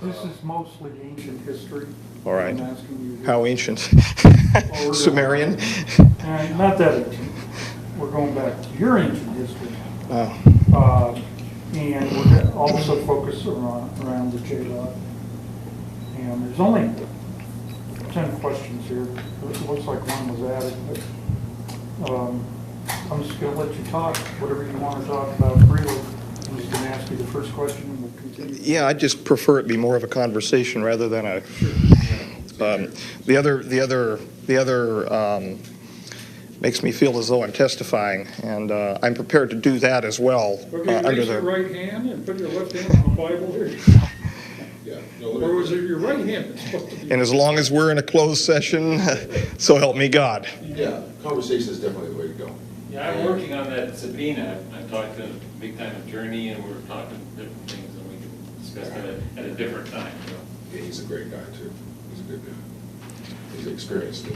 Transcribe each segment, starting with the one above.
This is mostly ancient history. All right. I'm asking you. How ancient? Sumerian? Not that ancient. We're going back to your ancient history. Oh. And we're going to also focus around the JDOT. And there's only 10 questions here. It looks like one was added, but I'm just going to let you talk, whatever you want to talk about freely. I'm just going to ask you the first question and we'll continue. Yeah, I just prefer it be more of a conversation rather than a. The other makes me feel as though I'm testifying, and I'm prepared to do that as well. Okay, raise your right hand and put your left hand on the Bible here. Yeah. Or was it your right hand that's supposed to be? And as long as we're in a closed session, so help me God. Yeah, conversation is definitely the way to go. Yeah, I'm working on that subpoena. I talked to a big-time attorney, and we were talking different things, and we can discuss that at a different time. Yeah, he's a great guy, too. He's a good guy. He's experienced at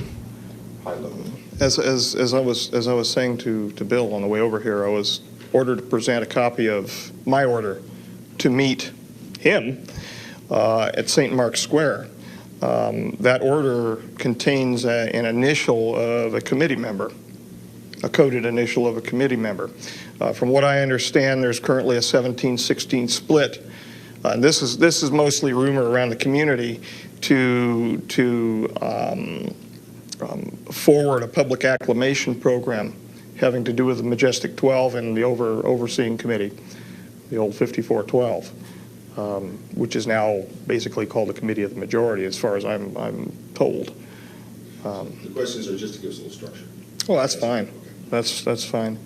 high level. As I was saying to Bill on the way over here, I was ordered to present a copy of my order to meet him at St. Mark's Square. That order contains an initial of a committee member, a coded initial of a committee member. From what I understand, there's currently a 17-16 split. This is mostly rumor around the community to forward a public acclamation program having to do with the Majestic 12 and the overseeing committee, the old 5412, which is now basically called the Committee of the Majority, as far as I'm told. The questions are just to give us a little structure. Well, that's fine. That's fine.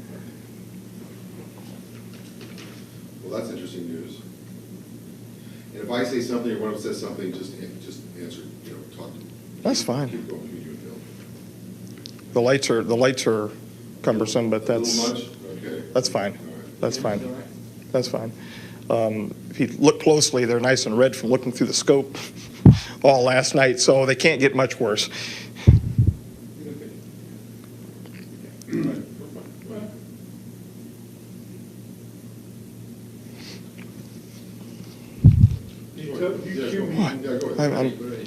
Well, that's interesting news. And if I say something or one of us says something, just answer. Talk to me. That's fine. Keep going between you and Bill. The lights are cumbersome, but A little much? Okay. that's fine. All right. That's fine. That's fine. If you look closely, they're nice and red from looking through the scope all last night, so they can't get much worse.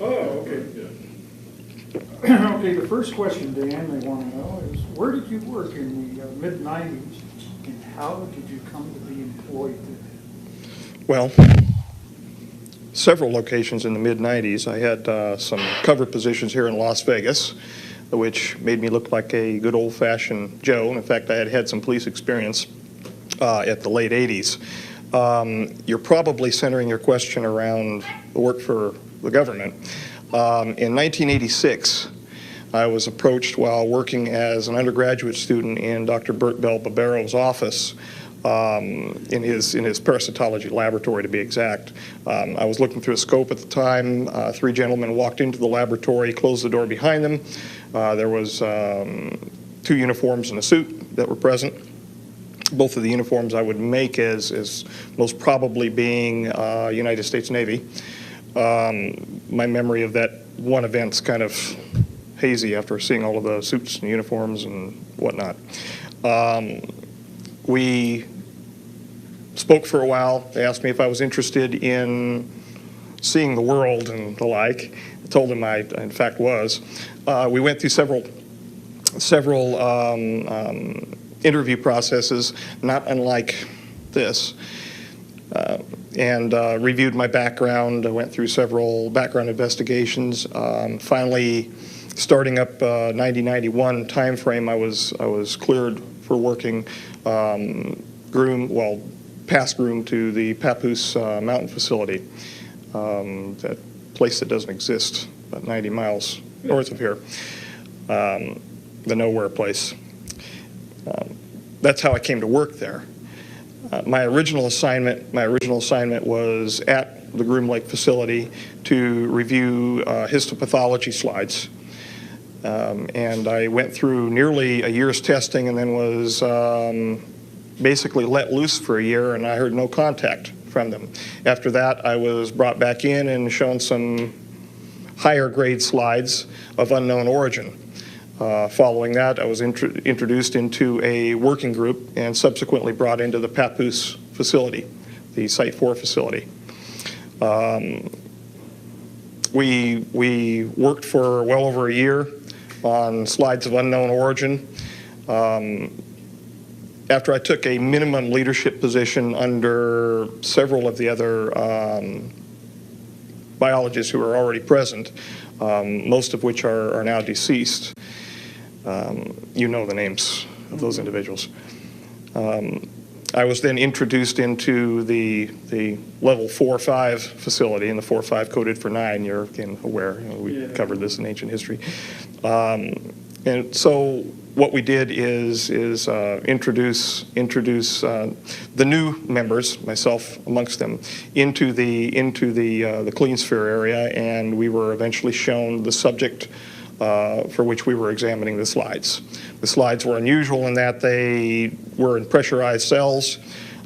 Oh, okay. Okay, the first question, Dan, they want to know is, where did you work in the mid-90s, and how did you come to be employed there? Well, several locations in the mid-90s. I had some cover positions here in Las Vegas, which made me look like a good old-fashioned Joe. In fact, I had some police experience at the late 80s. You're probably centering your question around the work for the government. In 1986, I was approached while working as an undergraduate student in Dr. Bert Bell Barbero's office, in his parasitology laboratory, to be exact. I was looking through a scope at the time. Three gentlemen walked into the laboratory, closed the door behind them. There was 2 uniforms and a suit that were present. Both of the uniforms I would make as most probably being United States Navy. My memory of that one event's kind of hazy after seeing all of the suits and uniforms and whatnot. We spoke for a while. They asked me if I was interested in seeing the world and the like. I told them I in fact was. We went through several interview processes, not unlike this, and reviewed my background. I went through several background investigations. Finally, starting up 90-91 time frame, I was cleared for working past groom to the Papoose Mountain facility, that place that doesn't exist, about 90 miles north of here, the nowhere place. That's how I came to work there. My original assignment was at the Groom Lake facility to review histopathology slides. And I went through nearly a year's testing and then was basically let loose for a year, and I heard no contact from them. After that, I was brought back in and shown some higher grade slides of unknown origin. Following that, I was introduced into a working group and subsequently brought into the Papoose facility, the Site 4 facility. We worked for well over a year on slides of unknown origin. After I took a minimum leadership position under several of the other biologists who were already present, most of which are now deceased. You know the names of those individuals. I was then introduced into the level 4 or 5 facility, and the 4 or 5 coded for 9. You're again aware, we covered this in ancient history. And so what we did is introduce the new members, myself amongst them, into the clean sphere area, and we were eventually shown the subject for which we were examining the slides. The slides were unusual in that they were in pressurized cells,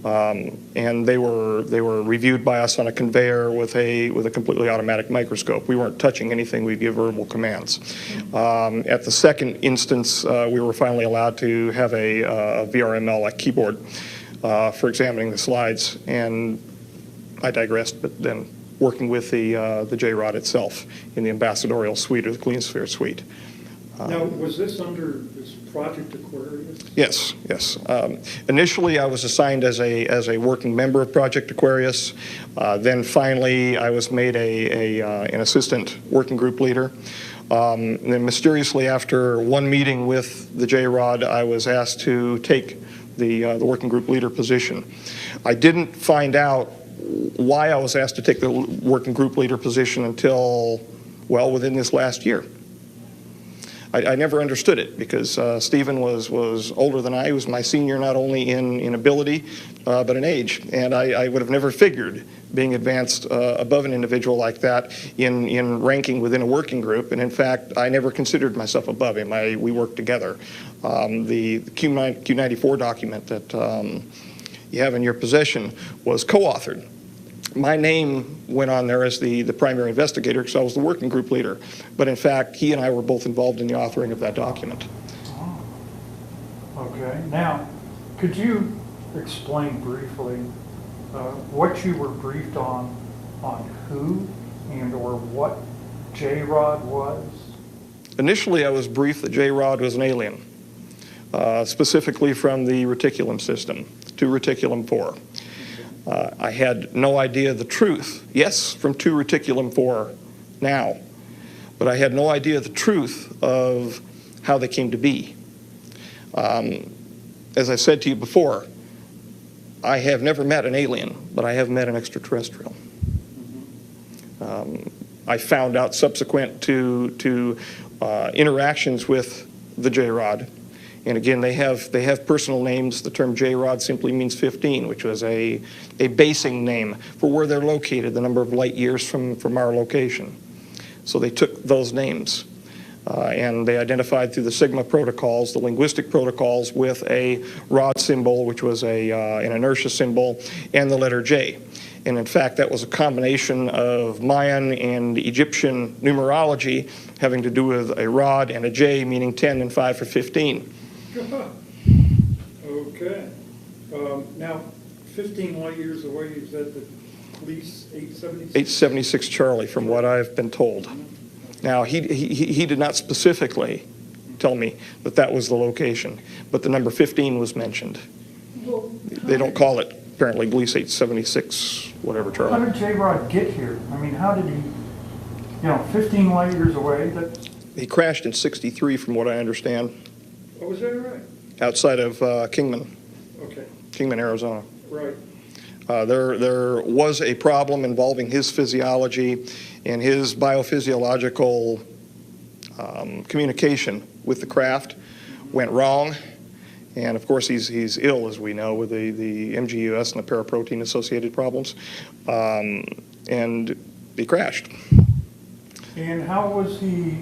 and they were reviewed by us on a conveyor with a completely automatic microscope. We weren't touching anything. We'd give verbal commands. At the second instance, we were finally allowed to have a VRML, a keyboard, for examining the slides, and I digressed, but then working with the J-Rod itself in the ambassadorial suite or the clean sphere suite. Now, was this under this Project Aquarius? Yes, yes. Initially, I was assigned as a working member of Project Aquarius. Then finally, I was made an assistant working group leader. And then mysteriously, after one meeting with the J-Rod, I was asked to take the working group leader position. I didn't find out why I was asked to take the working group leader position until, well, within this last year. I never understood it because Stephen was older than I. He was my senior not only in ability but in age, and I would have never figured being advanced above an individual like that in ranking within a working group. And in fact, I never considered myself above him. We worked together. The Q94 document that you have in your possession was co-authored. My name went on there as the primary investigator because I was the working group leader. But in fact, he and I were both involved in the authoring of that document. Oh. Okay. Now, could you explain briefly what you were briefed on who and or what J-Rod was? Initially, I was briefed that J-Rod was an alien, specifically from the reticulum system, to reticulum 4. I had no idea the truth. Yes, from 2 reticulum 4 now, but I had no idea the truth of how they came to be. As I said to you before, I have never met an alien, but I have met an extraterrestrial. I found out subsequent to interactions with the J-Rod. And again, they have personal names. The term J-Rod simply means 15, which was a basing name for where they're located, the number of light years from our location. So they took those names. And they identified through the Sigma protocols, the linguistic protocols, with a rod symbol, which was an inertia symbol, and the letter J. And in fact, that was a combination of Mayan and Egyptian numerology having to do with a rod and a J, meaning 10 and 5 for 15. Okay. Now, 15 light years away, is that the police 876? 876 Charlie, from what I've been told. Now, he did not specifically tell me that that was the location, but the number 15 was mentioned. Well, they don't call it, apparently, police 876, whatever, Charlie. How did J-Rod get here? I mean, how did he, 15 light years away? He crashed in '63, from what I understand. Oh, was that right? Outside of Kingman. Okay. Kingman, Arizona. Right. There was a problem involving his physiology and his biophysiological communication with the craft went wrong. And of course, he's ill, as we know, with the MGUS and the paraprotein associated problems. And he crashed. And how was he?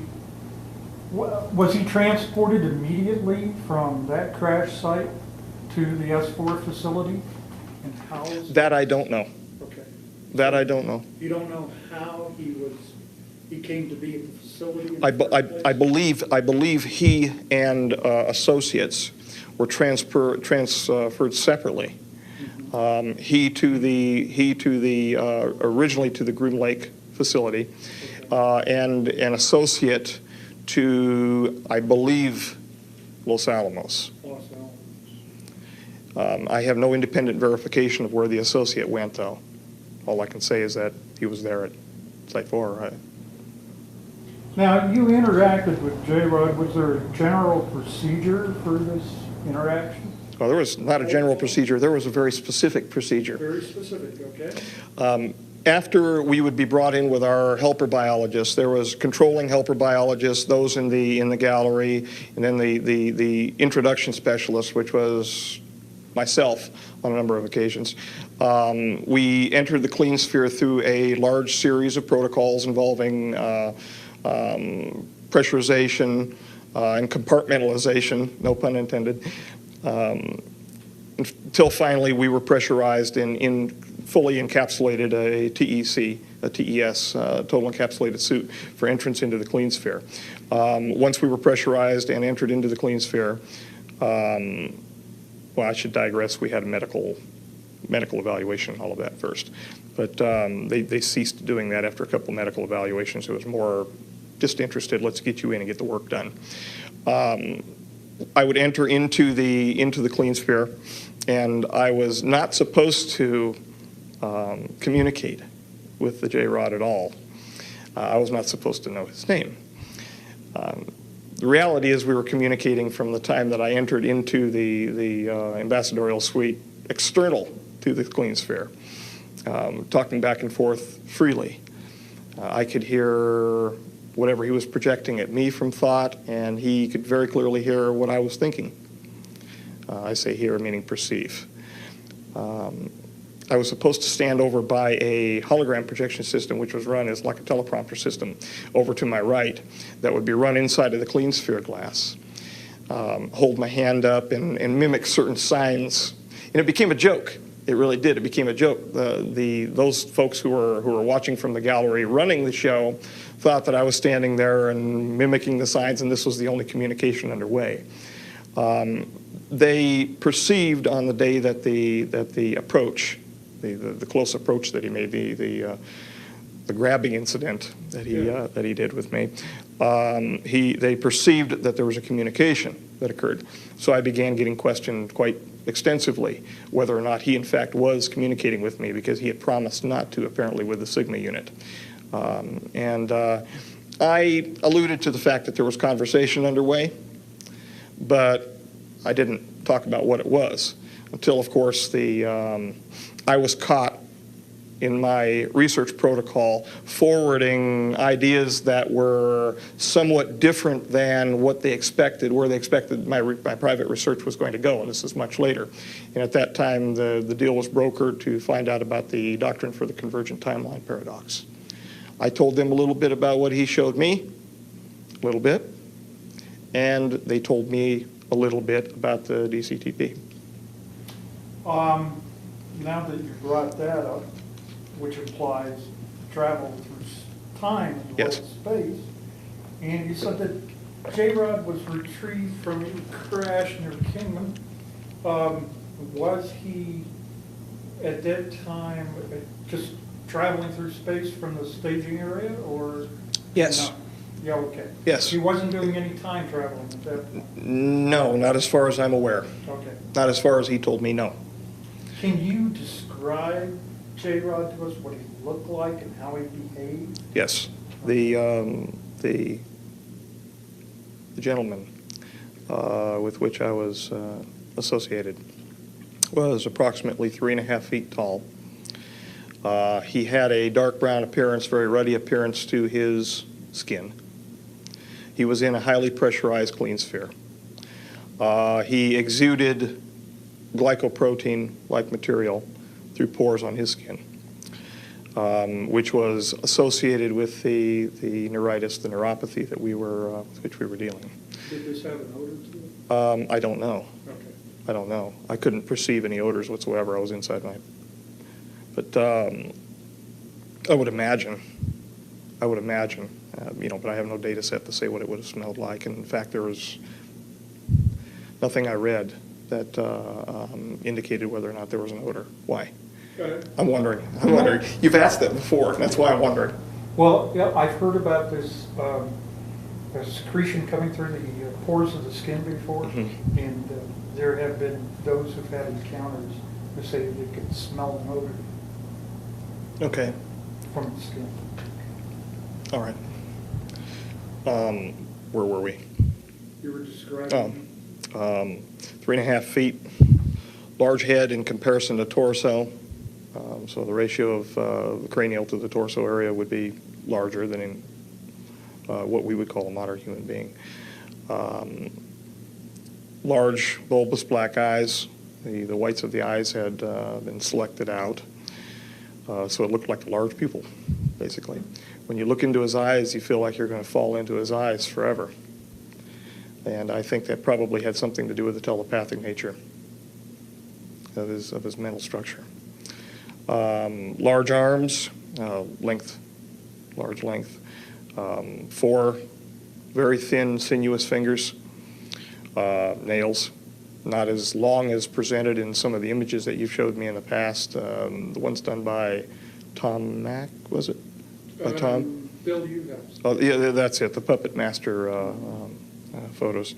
Was he transported immediately from that crash site to the S4 facility? And how was that? I don't know. Okay. That I don't know. You don't know how he came to be at the facility? I believe he and associates were transferred separately. Mm-hmm. He to the originally to the Groom Lake facility, and an associate to, I believe, Los Alamos. Los Alamos. I have no independent verification of where the associate went, though. All I can say is that he was there at Site 4. Now, you interacted with J-Rod. Was there a general procedure for this interaction? Well, there was not a general procedure. There was a very specific procedure. Very specific, okay. After we would be brought in with our helper biologists, there was controlling helper biologists, those in the gallery, and then the introduction specialist, which was myself on a number of occasions. We entered the clean sphere through a large series of protocols involving pressurization and compartmentalization, no pun intended, until finally we were pressurized in fully encapsulated a TEC, a TES, total encapsulated suit for entrance into the clean sphere. Once we were pressurized and entered into the clean sphere, well, I should digress. We had a medical evaluation and all of that first. But they ceased doing that after a couple of medical evaluations. It was more just interested, let's get you in and get the work done. I would enter into the clean sphere, and I was not supposed to communicate with the J-Rod at all. I was not supposed to know his name. The reality is we were communicating from the time that I entered into the ambassadorial suite external to the clean sphere, talking back and forth freely. I could hear whatever he was projecting at me from thought, and he could very clearly hear what I was thinking. I say hear, meaning perceive. I was supposed to stand over by a hologram projection system, which was run as like a teleprompter system, over to my right, that would be run inside of the clean sphere glass. Hold my hand up and mimic certain signs. And it became a joke. It really did. It became a joke. Those folks who were watching from the gallery running the show thought that I was standing there and mimicking the signs, and this was the only communication underway. They perceived on the day that the approach, the close approach that he made, the grabbing incident that he did with me, they perceived that there was a communication that occurred. So I began getting questioned quite extensively whether or not he in fact was communicating with me, because he had promised not to, apparently, with the Sigma unit. I alluded to the fact that there was conversation underway, but I didn't talk about what it was until, of course, I was caught in my research protocol forwarding ideas that were somewhat different than what they expected, where they expected my private research was going to go, and this is much later. And at that time, the deal was brokered to find out about the doctrine for the convergent timeline paradox. I told them a little bit about what he showed me, a little bit, and they told me a little bit about the DCTP. Now that you brought that up, which implies travel through time and Yes. space, and you said that J-Rod was retrieved from a crash near Kingman. Was he at that time just traveling through space from the staging area, or? Yes. No? Yeah, okay. Yes. He wasn't doing any time traveling at that point? No, not as far as I'm aware. Okay. Not as far as he told me, no. Can you describe J-Rod to us, what he looked like and how he behaved? Yes. The gentleman with which I was associated was approximately 3.5 feet tall. He had a dark brown appearance, very ruddy appearance to his skin. He was in a highly pressurized clean sphere. He exuded glycoprotein-like material through pores on his skin, which was associated with the neuritis, the neuropathy that with which we were dealing. Did this have an odor to it? I don't know. Okay. I don't know. I couldn't perceive any odors whatsoever. I was inside my. But I would imagine, but I have no data set to say what it would have smelled like. And in fact, there was nothing I read that indicated whether or not there was an odor. Why? I'm wondering. You've asked that before, and that's why I'm wondering. Well, yeah, I've heard about this secretion coming through the pores of the skin before, Mhm. and there have been those who've had encounters who say they can smell an odor Okay, from the skin. all right. Where were we? You were describing. 3.5 feet, large head in comparison to torso. So the ratio of the cranial to the torso area would be larger than in what we would call a modern human being. Large bulbous black eyes. The whites of the eyes had been selected out. So it looked like a large pupil, basically. When you look into his eyes, you feel like you're going to fall into his eyes forever. And I think that probably had something to do with the telepathic nature of his mental structure. Large arms, large length. 4 very thin, sinuous fingers. Nails, not as long as presented in some of the images that you've showed me in the past. The ones done by Tom Mack, was it? By Tom? Bill Ugas. Oh, yeah, that's it, the Puppet Master photos.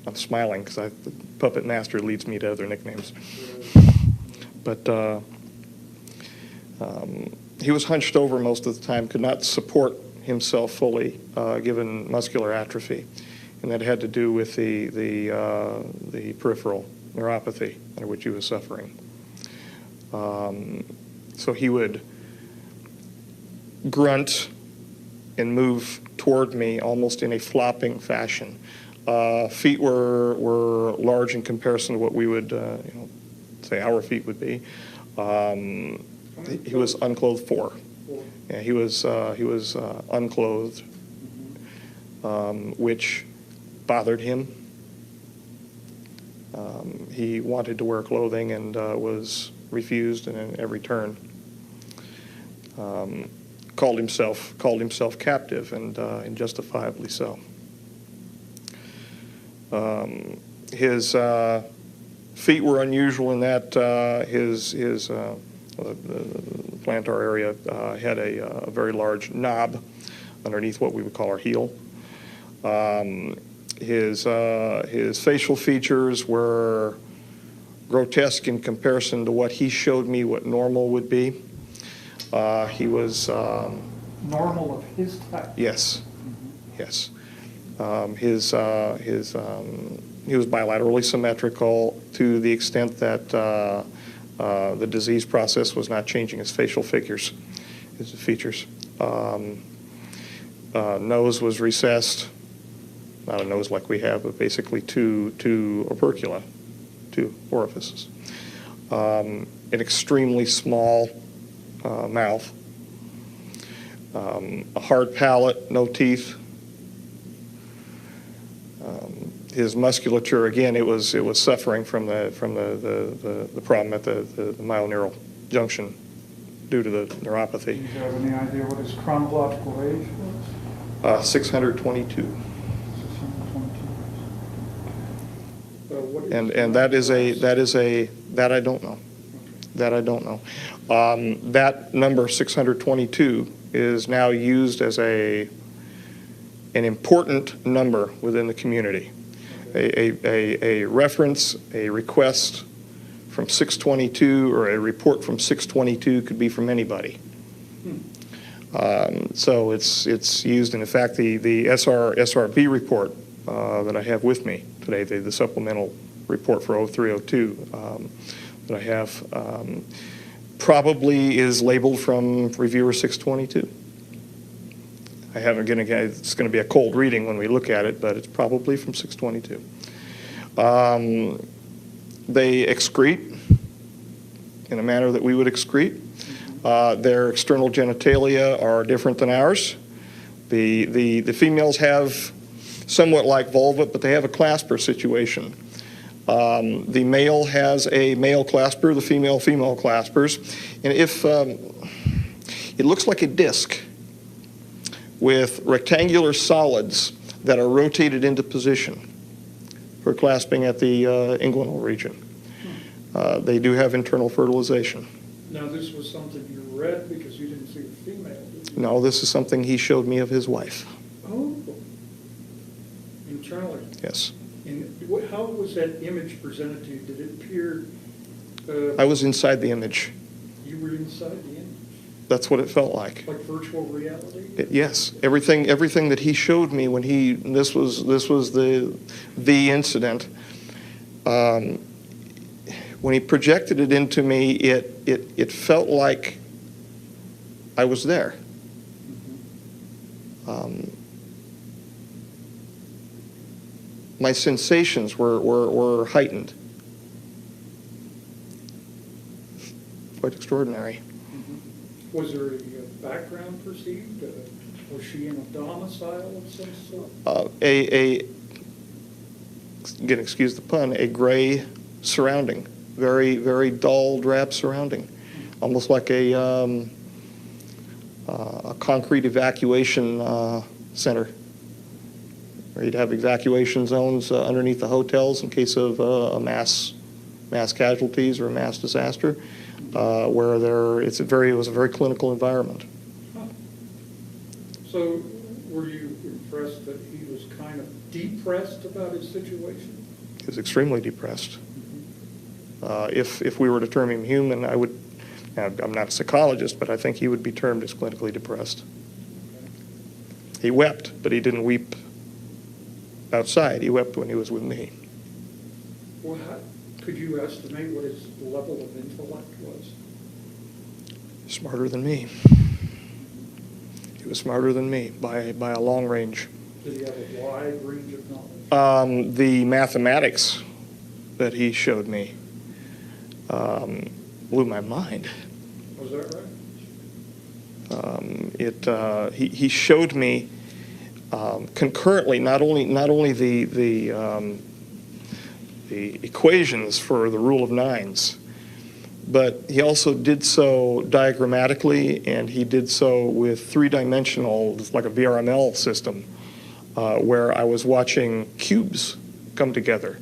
I'm smiling because the Puppet Master leads me to other nicknames. But he was hunched over most of the time, could not support himself fully, given muscular atrophy. And that had to do with the peripheral neuropathy under which he was suffering. So he would grunt and move toward me almost in a flopping fashion. Feet were large in comparison to what we would, say our feet would be. He was unclothed 4. Yeah, he was unclothed, which bothered him. He wanted to wear clothing and was refused in every turn. Called himself captive, and justifiably so. His feet were unusual in that the plantar area had a very large knob underneath what we would call our heel. His facial features were grotesque in comparison to what he showed me what normal would be. He was Normal of his type. yes, yes. He was bilaterally symmetrical to the extent that the disease process was not changing his facial features. Nose was recessed, not a nose like we have, but basically two opercula, 2 orifices. An extremely small mouth, a hard palate, no teeth. His musculature, again, it was suffering from the problem at the myoneural junction due to the neuropathy. Do you have any idea what his chronological age was? 622. 622. And that I don't know. That I don't know. That number 622 is now used as an important number within the community. A reference, a request from 622 or a report from 622 could be from anybody. So it's used, and in fact the SRB report that I have with me today, the supplemental report for 0302 that I have, probably is labeled from reviewer 622. I haven't, again, it's going to be a cold reading when we look at it, but it's probably from 622. They excrete in a manner that we would excrete. Their external genitalia are different than ours. The females have somewhat like vulva, but they have a clasper situation. The male has a male clasper, the female claspers, and if it looks like a disc with rectangular solids that are rotated into position for clasping at the inguinal region. They do have internal fertilization. Now, this was something you red because you didn't see the female, did you? No, this is something he showed me of his wife. Oh, internally. Yes. And how was that image presented to you? Did it appear? I was inside the image. You were inside the image, That's what it felt like. like virtual reality. Yes, everything that he showed me when this was the incident. When he projected it into me, it felt like I was there. My sensations were heightened. Quite extraordinary. Was there a background perceived? Was she in a domicile of some sort? Again, excuse the pun, a gray surrounding, very, very dull, drab surrounding, almost like a concrete evacuation center, where you'd have evacuation zones underneath the hotels in case of a mass casualties or a mass disaster, where it was a very clinical environment. Huh. So were you impressed that he was kind of depressed about his situation? He was extremely depressed. If we were to term him human, I'm not a psychologist, but I think he would be termed as clinically depressed. He wept, but he didn't weep outside. He wept when he was with me. Well, could you estimate what his level of intellect was? Smarter than me. He was smarter than me by a long range. Did he have a wide range of knowledge? The mathematics that he showed me blew my mind. Was that right? He showed me concurrently not only the equations for the rule of nines, but he also did so diagrammatically, and he did so with three-dimensional, like a VRML system, where I was watching cubes come together.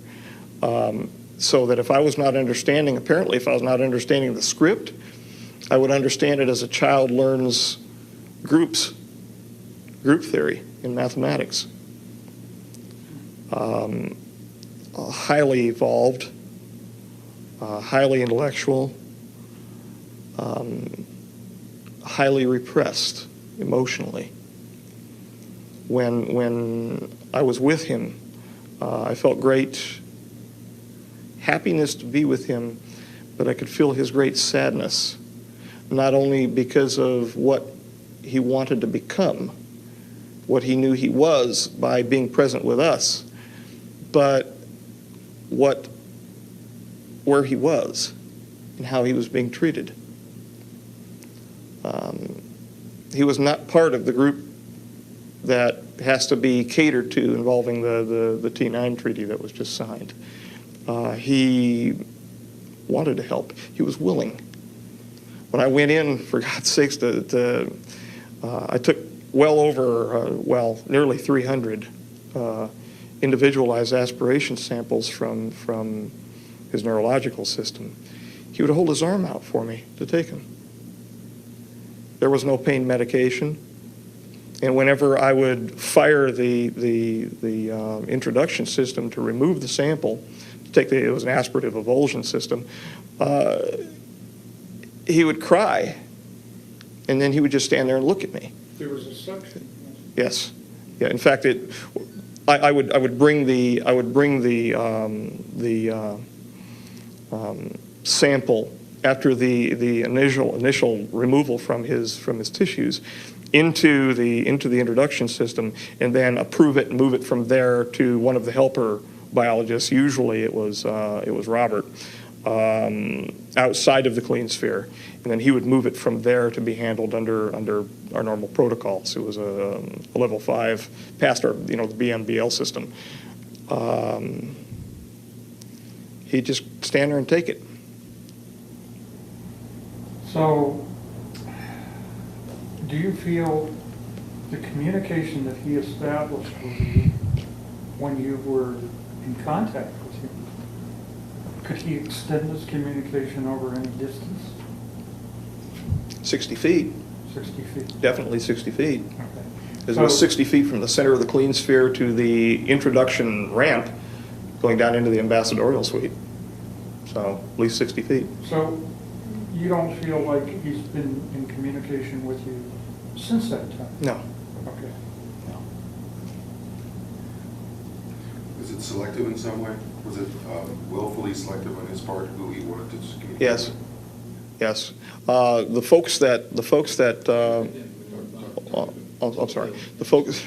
So that if I was not understanding the script, I would understand it as a child learns group theory in mathematics. Highly evolved, highly intellectual, highly repressed emotionally. When I was with him, I felt great happiness to be with him, but I could feel his great sadness, not only because of what he wanted to become, what he knew he was by being present with us, but where he was and how he was being treated. He was not part of the group that has to be catered to involving the T9 treaty that was just signed. He wanted to help. He was willing. When I went in, for God's sakes, I took nearly 300 individualized aspiration samples from his neurological system. He would hold his arm out for me to take them. There was no pain medication, and whenever I would fire the introduction system to remove the sample, it was an aspirative avulsion system, he would cry, and then he would just stand there and look at me. There was a suction. Yes, yeah. In fact, I would bring the sample after the initial removal from his tissues into the introduction system, and then approve it and move it from there to one of the helper biologists. Usually it was Robert, outside of the clean sphere, and then he would move it from there to be handled under our normal protocols. It was a level 5 past our the BMBL system. He'd just stand there and take it. So, do you feel the communication that he established with you when you were in contact with him, could he extend this communication over any distance? 60 feet, 60 feet? definitely 60 feet. Okay. Because it was So- 60 feet from the center of the clean sphere to the introduction ramp going down into the ambassadorial suite. So at least 60 feet. So you don't feel like he's been in communication with you since that time? No. Okay. Is it selective in some way? Was it willfully selective on his part, who he wanted to communicate Yes. with? Yes. The folks that I'm sorry. The folks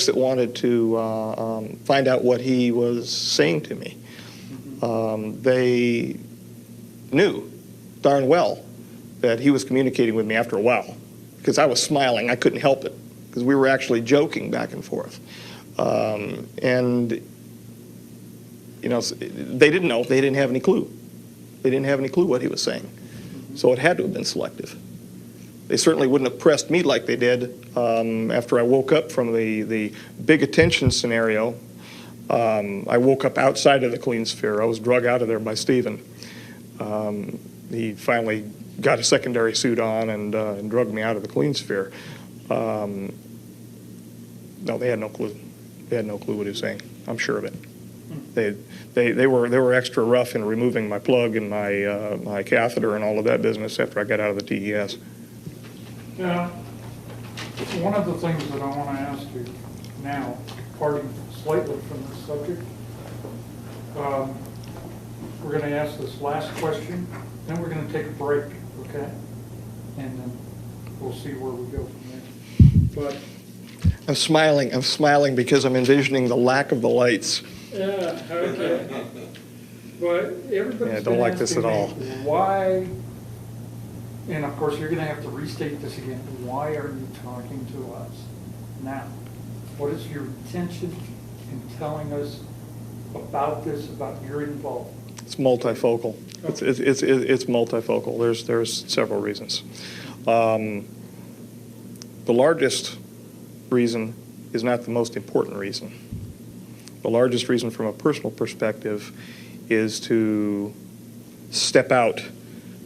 that wanted to find out what he was saying to me, they knew darn well that he was communicating with me after a while, because I was smiling. I couldn't help it, because we were actually joking back and forth. And, you know, they didn't know. They didn't have any clue. They didn't have any clue what he was saying. So it had to have been selective. They certainly wouldn't have pressed me like they did after I woke up from the big attention scenario. I woke up outside of the clean sphere. I was drug out of there by Stephen. He finally got a secondary suit on and drugged me out of the clean sphere. No, they had no clue. They had no clue what he was saying. I'm sure of it. They were extra rough in removing my plug and my catheter and all of that business after I got out of the TES. Now, one of the things that I want to ask you now, departing slightly from this subject, we're going to ask this last question, then we're going to take a break, okay? And then we'll see where we go from there. But I'm smiling because I'm envisioning the lack of the lights. yeah, okay. But everybody's Yeah, don't like this at all. Why, and of course, you're going to have to restate this again. Why are you talking to us now? What is your intention in telling us about this, about your involvement? It's multifocal. It's multifocal. There's several reasons. The largest reason is not the most important reason. The largest reason from a personal perspective is to step out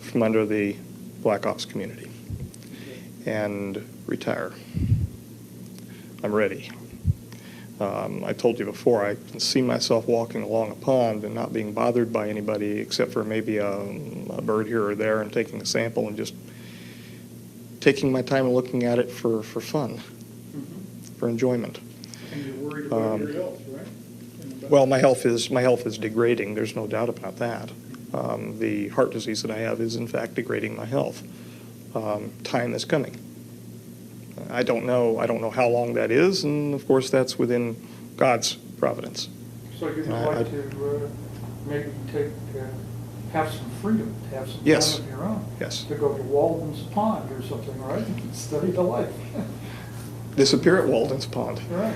from under the Black Ops community and retire. I'm ready. I told you before, I can see myself walking along a pond and not being bothered by anybody except for maybe a bird here or there, and taking a sample and just taking my time and looking at it for fun, for enjoyment. And you're worried about your health, right? And about- Well, my health is degrading. There's no doubt about that. The heart disease that I have is in fact degrading my health. Time is coming. I don't know how long that is, and of course that's within God's providence. So you'd I- like to maybe have some freedom, to have some Yes. time of your own? Yes. To go to Walden's Pond or something, right? Study the life. Disappear at Walden's Pond. Right.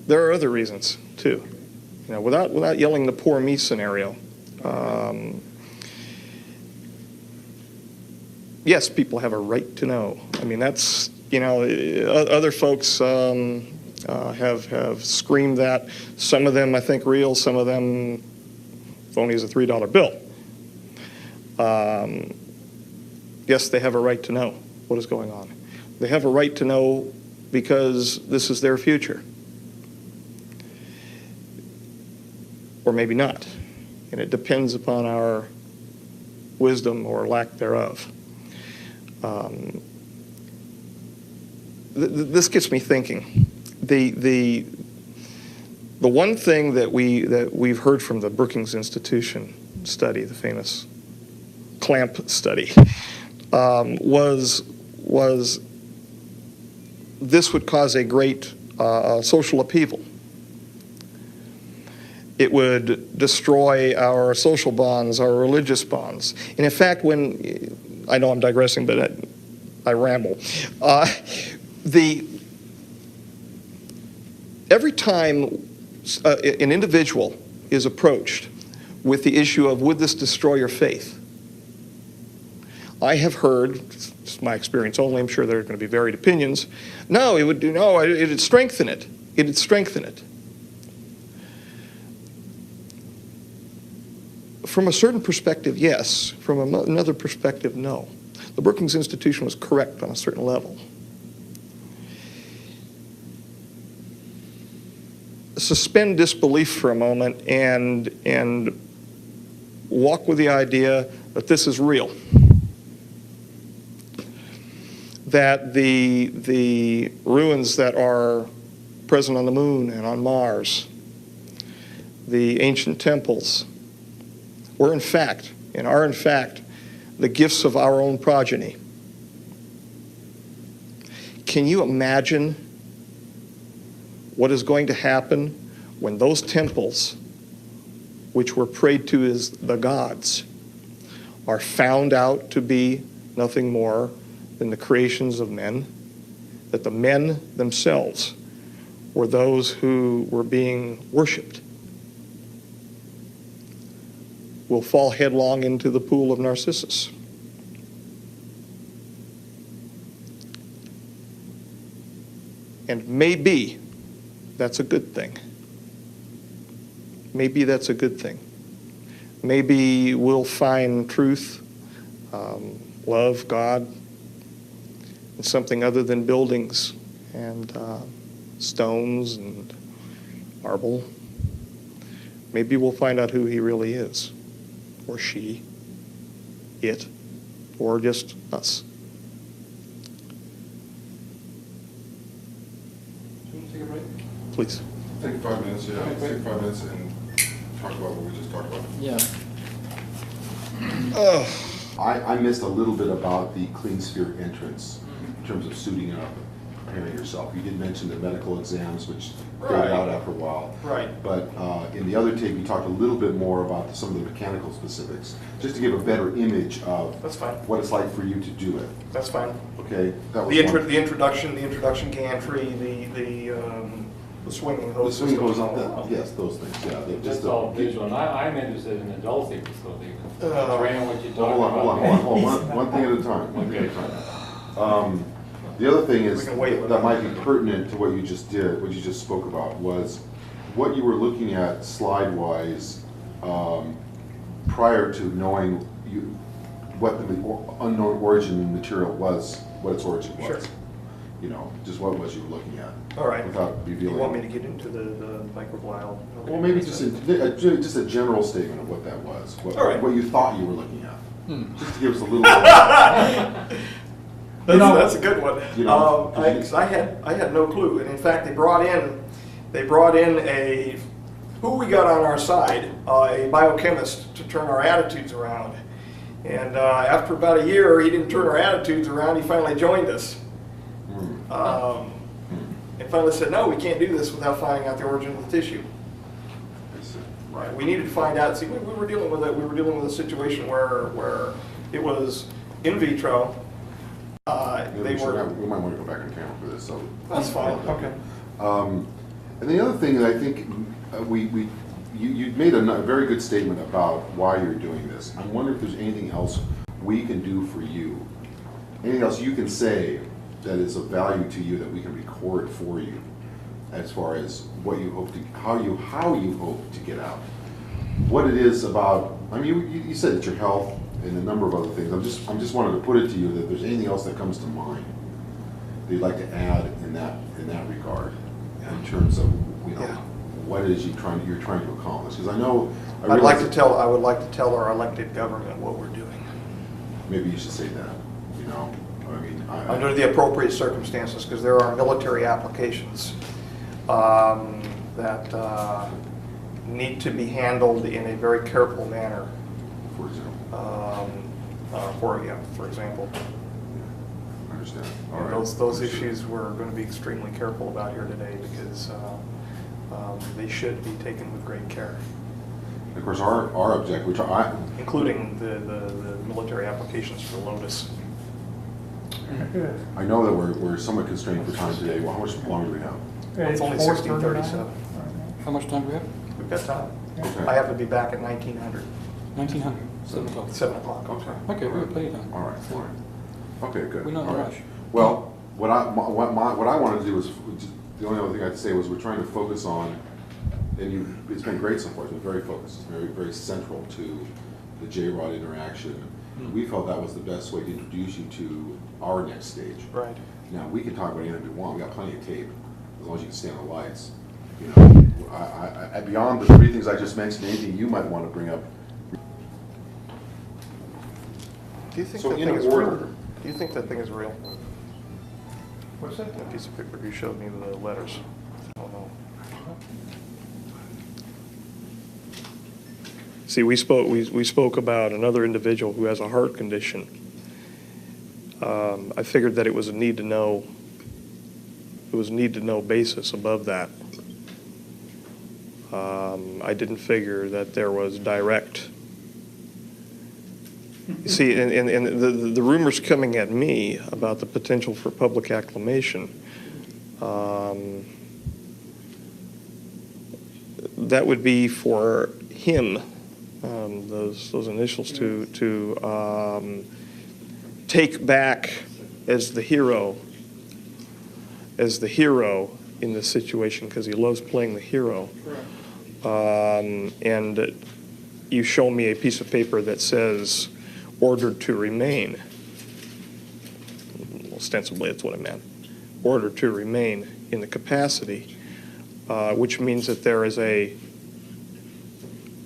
There are other reasons too. You know, without yelling the poor me scenario. Yes, people have a right to know. I mean, that's, you know, other folks have screamed that. Some of them, I think, real. Some of them phony as a $3 bill. Yes, they have a right to know what is going on. They have a right to know because this is their future. Or maybe not. And it depends upon our wisdom or lack thereof. This gets me thinking. The one thing that we've heard from the Brookings Institution study, the famous clamp study, was this would cause a great social upheaval. It would destroy our social bonds, our religious bonds. And in fact, I know I'm digressing, but I ramble. Every time an individual is approached with the issue of, would this destroy your faith? I have heard, it's my experience only, I'm sure there are going to be varied opinions, no, it'd strengthen it. It'd strengthen it. From a certain perspective, yes. From another perspective, no. The Brookings Institution was correct on a certain level. Suspend disbelief for a moment and walk with the idea that this is real. That the ruins that are present on the moon and on Mars, the ancient temples, were in fact, and are in fact, the gifts of our own progeny. Can you imagine what is going to happen when those temples, which were prayed to as the gods, are found out to be nothing more than the creations of men, that the men themselves were those who were being worshipped? Will fall headlong into the pool of Narcissus. And maybe that's a good thing. Maybe that's a good thing. Maybe we'll find truth, love, God, in something other than buildings and stones and marble. Maybe we'll find out who he really is. Or she, it, or just us. Do you want to take a break? Please. Take 5 minutes, yeah, Okay. take 5 minutes and talk about what we just talked about. Yeah. I missed a little bit about the clean sphere entrance in terms of suiting up, preparing yourself. You did mention the medical exams, which fade Right. out after a while. Right. But in the other tape, you talked a little bit more about some of the mechanical specifics, just to give a better image of That's fine. what it's like for you to do it. That's fine. Okay? That was The one. introduction gantry, the swinging The hose swing system. goes on, yes, those things, yeah. That's all visual, and I'm interested in the Dulce facility. Uh, Training what you're Hold talking on, about. hold on. One thing at a time, one thing at a time. The other thing is, We can wait. that might be pertinent to what you just did, what you just spoke about, was what you were looking at slide-wise prior to knowing what the unknown origin material was, what its origin was. Sure. You know, just what it was you were looking at. All right. Without You revealing. want me to get into the microbial? Well, maybe just a general statement of what that was, All right. what you thought you were looking at. Just to give us a little bit. That's a good one. You know, I had no clue, and in fact, they brought in a who we got on our side, a biochemist to turn our attitudes around. And after about a year, he didn't turn our attitudes around. He finally joined us. And finally said, no, we can't do this without finding out the origin of the tissue. Right. We needed to find out. See, we were dealing with it. We were dealing with a situation where it was in vitro. They were. We might want to go back on camera for this. So That's fine. Okay. And the other thing that I think you made a very good statement about why you're doing this. I wonder if there's anything else we can do for you, anything else you can say that is of value to you that we can record for you, as far as what you hope to, how you hope to get out, what it is about. I mean, you said it's your health and a number of other things. I'm just wanted to put it to you that there's anything else that comes to mind that you'd like to add in that regard, in terms of what it is you're trying to accomplish. Because I know I would like to tell our elected government what we're doing. Maybe you should say that. You know, I mean, Under the appropriate circumstances, because there are military applications that need to be handled in a very careful manner. for example. For example. I understand. All And right. those issues we're going to be extremely careful about here today, because they should be taken with great care, And of course, our object, which including the military applications for Lotus. I know that we're somewhat constrained for time today. Well, how much longer do we have? It's only 16:37. How much time do we have? We've got time. Okay. I have to be back at 1900, 1900, 7 o'clock. 7 o'clock. Okay. Okay, we have plenty of time. All right. All right. Okay. Good. We're not in All a right. rush. Well, what I wanted to do was, the only other thing I'd say was we're trying to focus on it's been great so far. It's been very focused. It's very, very central to the J-Rod interaction. We felt that was the best way to introduce you to our next stage. Right. Now, we can talk about anything we want. We got plenty of tape, as long as you can stand the lights. You know, beyond the three things I just mentioned, anything you might want to bring up. Do you think So that in thing is order. real? Do you think that thing is real? What's that? That piece of paper you showed me with the letters. I don't know. See, we spoke about another individual who has a heart condition. I figured that it was a need to know. It was a need to know basis above that. I didn't figure that there was direct. You see, and the rumors coming at me about the potential for public acclamation, that would be for him, those initials to take back as the hero in this situation, because he loves playing the hero. And you show me a piece of paper that says ordered to remain. Ostensibly, that's what I meant. Ordered to remain in the capacity, which means that there is a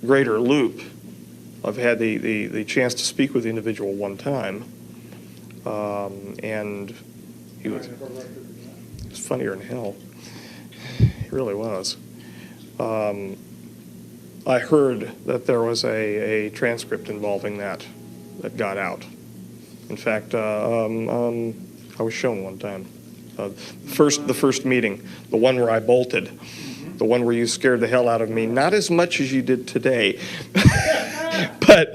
greater loop. I've had the chance to speak with the individual one time, and he was funnier than hell. He really was. I heard that there was a transcript involving that got out. In fact, I was shown one time. The first meeting, the one where I bolted, the one where you scared the hell out of me, not as much as you did today, but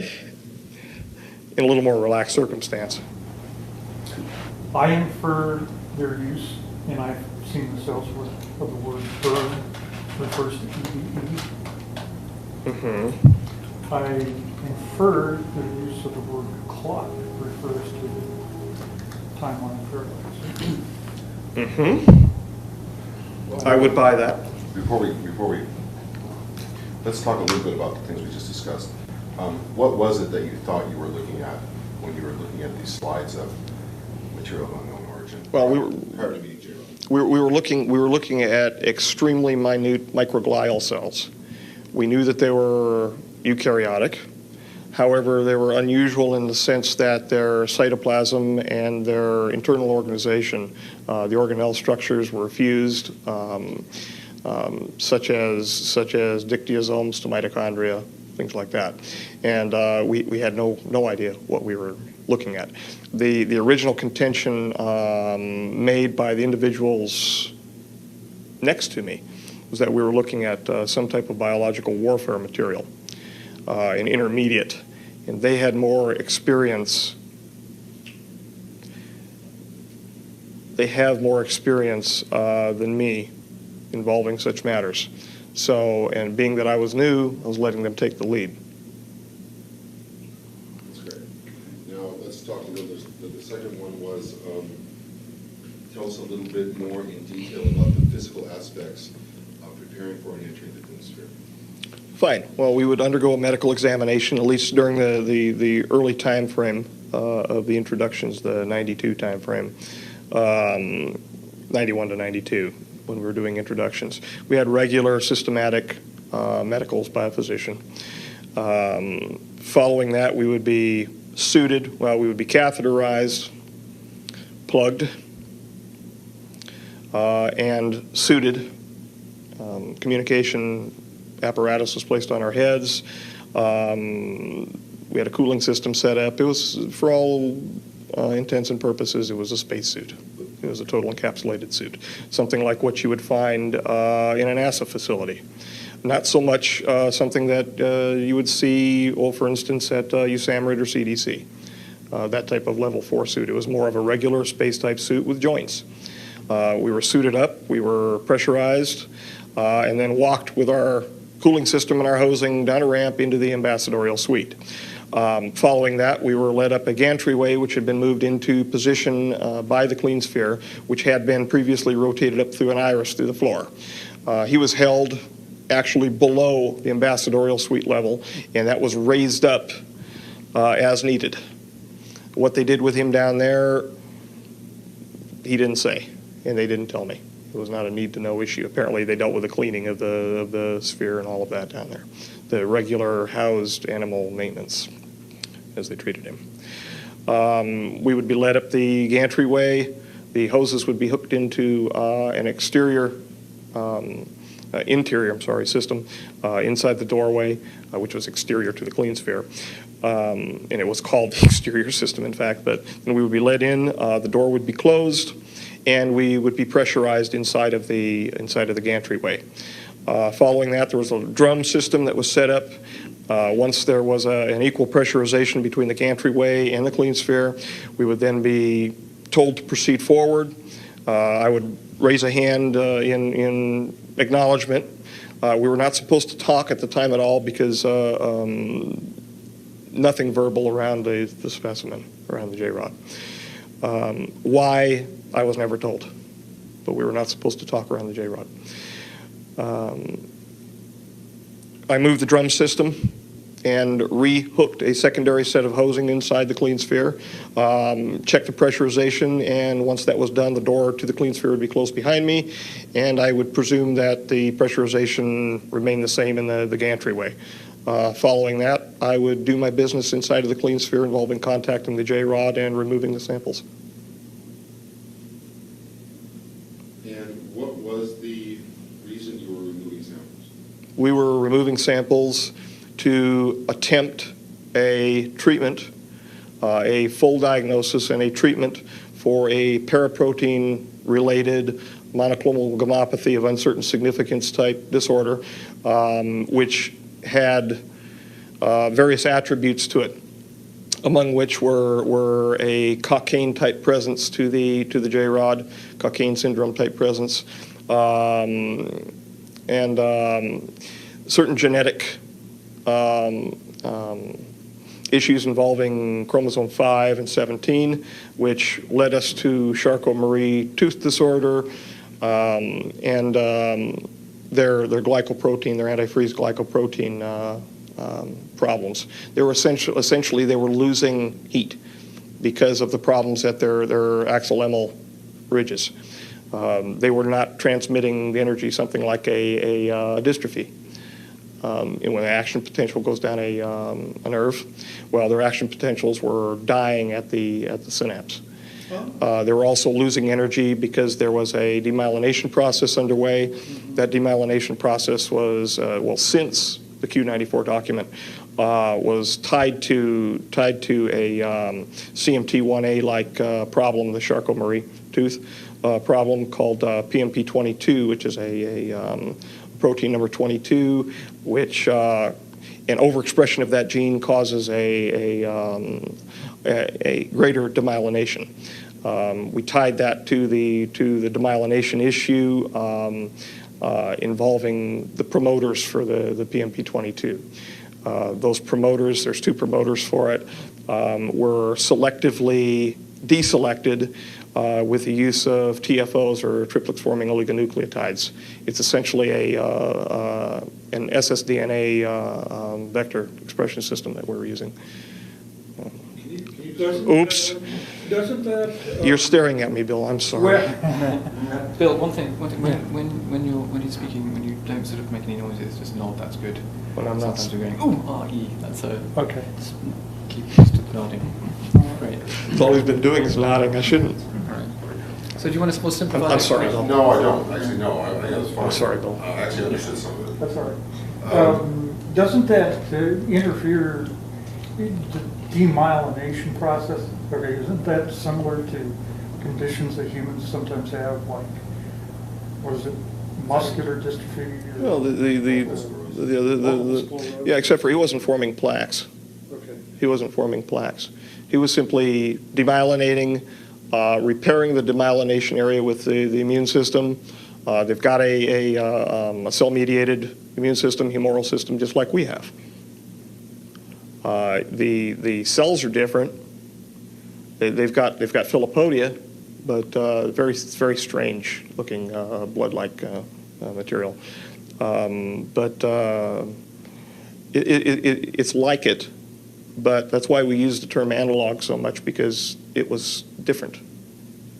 in a little more relaxed circumstance. I inferred their use, and I've seen this elsewhere, of the word bird refers to EVE. Mm-hmm. I inferred their use of the word clock refers to the timeline parallax. Mm-hmm. I would buy that. Before we, let's talk a little bit about the things we just discussed. What was it that you thought you were looking at when you were looking at these slides of material of unknown origin? Well, prior to meeting J-Rod. we were looking at extremely minute microglial cells. We knew that they were eukaryotic. However, they were unusual in the sense that their cytoplasm and their internal organization, the organelle structures were fused, such as dictyosomes to mitochondria, things like that. And we had no idea what we were looking at. The original contention made by the individuals next to me was that we were looking at some type of biological warfare material, an intermediate, and they had more experience. They have more experience than me involving such matters. So, and being that I was new, I was letting them take the lead. That's great. Now, let's talk a little bit. The second one was, tell us a little bit more in detail about the physical aspects of preparing for an entry into the Clune sphere. Fine. Well, we would undergo a medical examination, at least during the early time frame of the introductions, the 92 time frame, 91 to 92, when we were doing introductions. We had regular systematic medicals by a physician. Following that, we would be suited, well, we would be catheterized, plugged, and suited. Communication apparatus was placed on our heads. We had a cooling system set up. It was, for all intents and purposes, it was a spacesuit. It was a total encapsulated suit, something like what you would find in a NASA facility. Not so much something that you would see, well, for instance, at USAMRIID or CDC, that type of level 4 suit. It was more of a regular space-type suit with joints. We were suited up, we were pressurized, and then walked with our cooling system and our hosing down a ramp into the ambassadorial suite. Following that, we were led up a gantry-way, which had been moved into position by the Clune sphere, which had been previously rotated up through an iris through the floor. He was held actually below the ambassadorial suite level, and that was raised up as needed. What they did with him down there, he didn't say, and they didn't tell me. It was not a need-to-know issue. Apparently, they dealt with the cleaning of the sphere and all of that down there. The regular housed animal maintenance, as they treated him. We would be led up the gantry-way. The hoses would be hooked into an interior system inside the doorway, which was exterior to the clean sphere. And it was called the exterior system, in fact. But then we would be led in, the door would be closed, and we would be pressurized inside of the gantry-way. Following that, there was a drum system that was set up. Once there was an equal pressurization between the gantry-way and the clean sphere, we would then be told to proceed forward. I would raise a hand in acknowledgement. We were not supposed to talk at the time at all because nothing verbal around the specimen, around the J-rod. Why, I was never told, but we were not supposed to talk around the J-rod. I moved the drum system and re-hooked a secondary set of hosing inside the clean sphere, checked the pressurization, and once that was done, the door to the clean sphere would be closed behind me, and I would presume that the pressurization remained the same in the gantry-way. Following that, I would do my business inside of the clean sphere involving contacting the J-rod and removing the samples. And what was the reason you were removing samples? We were removing samples to attempt a treatment, a full diagnosis and a treatment for a paraprotein-related monoclonal gammopathy of uncertain significance type disorder, which had various attributes to it, among which were a cocaine type presence to the J-rod, cocaine syndrome type presence, and certain genetic issues involving chromosome 5 and 17, which led us to Charcot-Marie tooth disorder, and their glycoprotein, their antifreeze glycoprotein problems. They were essentially they were losing heat because of the problems at their axillemal ridges. They were not transmitting the energy, something like a dystrophy. And when the action potential goes down a nerve, well, their action potentials were dying at the synapse. They were also losing energy because there was a demyelination process underway. Mm-hmm. That demyelination process was, well, since the Q94 document, was tied to a CMT1A-like problem, the Charcot-Marie tooth problem called PMP22, which is a protein number 22, which an overexpression of that gene causes a greater demyelination. We tied that to the demyelination issue involving the promoters for the PMP22. Those promoters, there's two promoters for it, were selectively deselected with the use of TFOs, or triplex-forming oligonucleotides. It's essentially an ssDNA vector expression system that we're using. Oops. Doesn't that... You're staring at me, Bill. I'm sorry. Bill, one thing when you're speaking, when you don't sort of make any noises, just nod. That's good. When I'm not. Sometimes you're going, ooh, ah, ee. That's a. Okay. Just keep just nodding. Great. It's all he's been doing is nodding. I shouldn't. All right. So do you want to simplify? I'm sorry, Bill. No, I don't. Actually, no. I think that's fine. I'm sorry, Bill. I actually understood some of it. That's all right. Doesn't that interfere the demyelination process? Okay, isn't that similar to conditions that humans sometimes have, like, what is it, muscular dystrophy? Well, yeah, except for he wasn't forming plaques. Okay. He wasn't forming plaques. He was simply demyelinating, repairing the demyelination area with the immune system. They've got a cell-mediated immune system, humoral system, just like we have. The cells are different. They've got Philippodia, but very strange looking blood-like material. It's like it, but that's why we use the term analog so much, because it was different.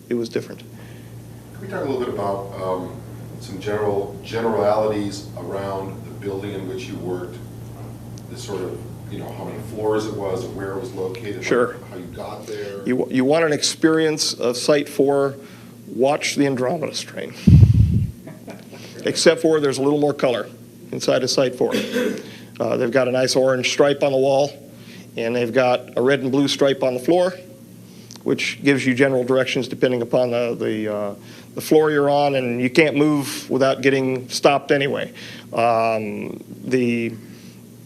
It was different. Can we talk a little bit about some generalities around the building in which you worked? The sort of, you know, how many floors it was, where it was located, Sure. how you got there. You want an experience of Site 4, watch the Andromeda strain. Except for there's a little more color inside of Site 4. They've got a nice orange stripe on the wall, and they've got a red and blue stripe on the floor, which gives you general directions depending upon the floor you're on, and you can't move without getting stopped anyway.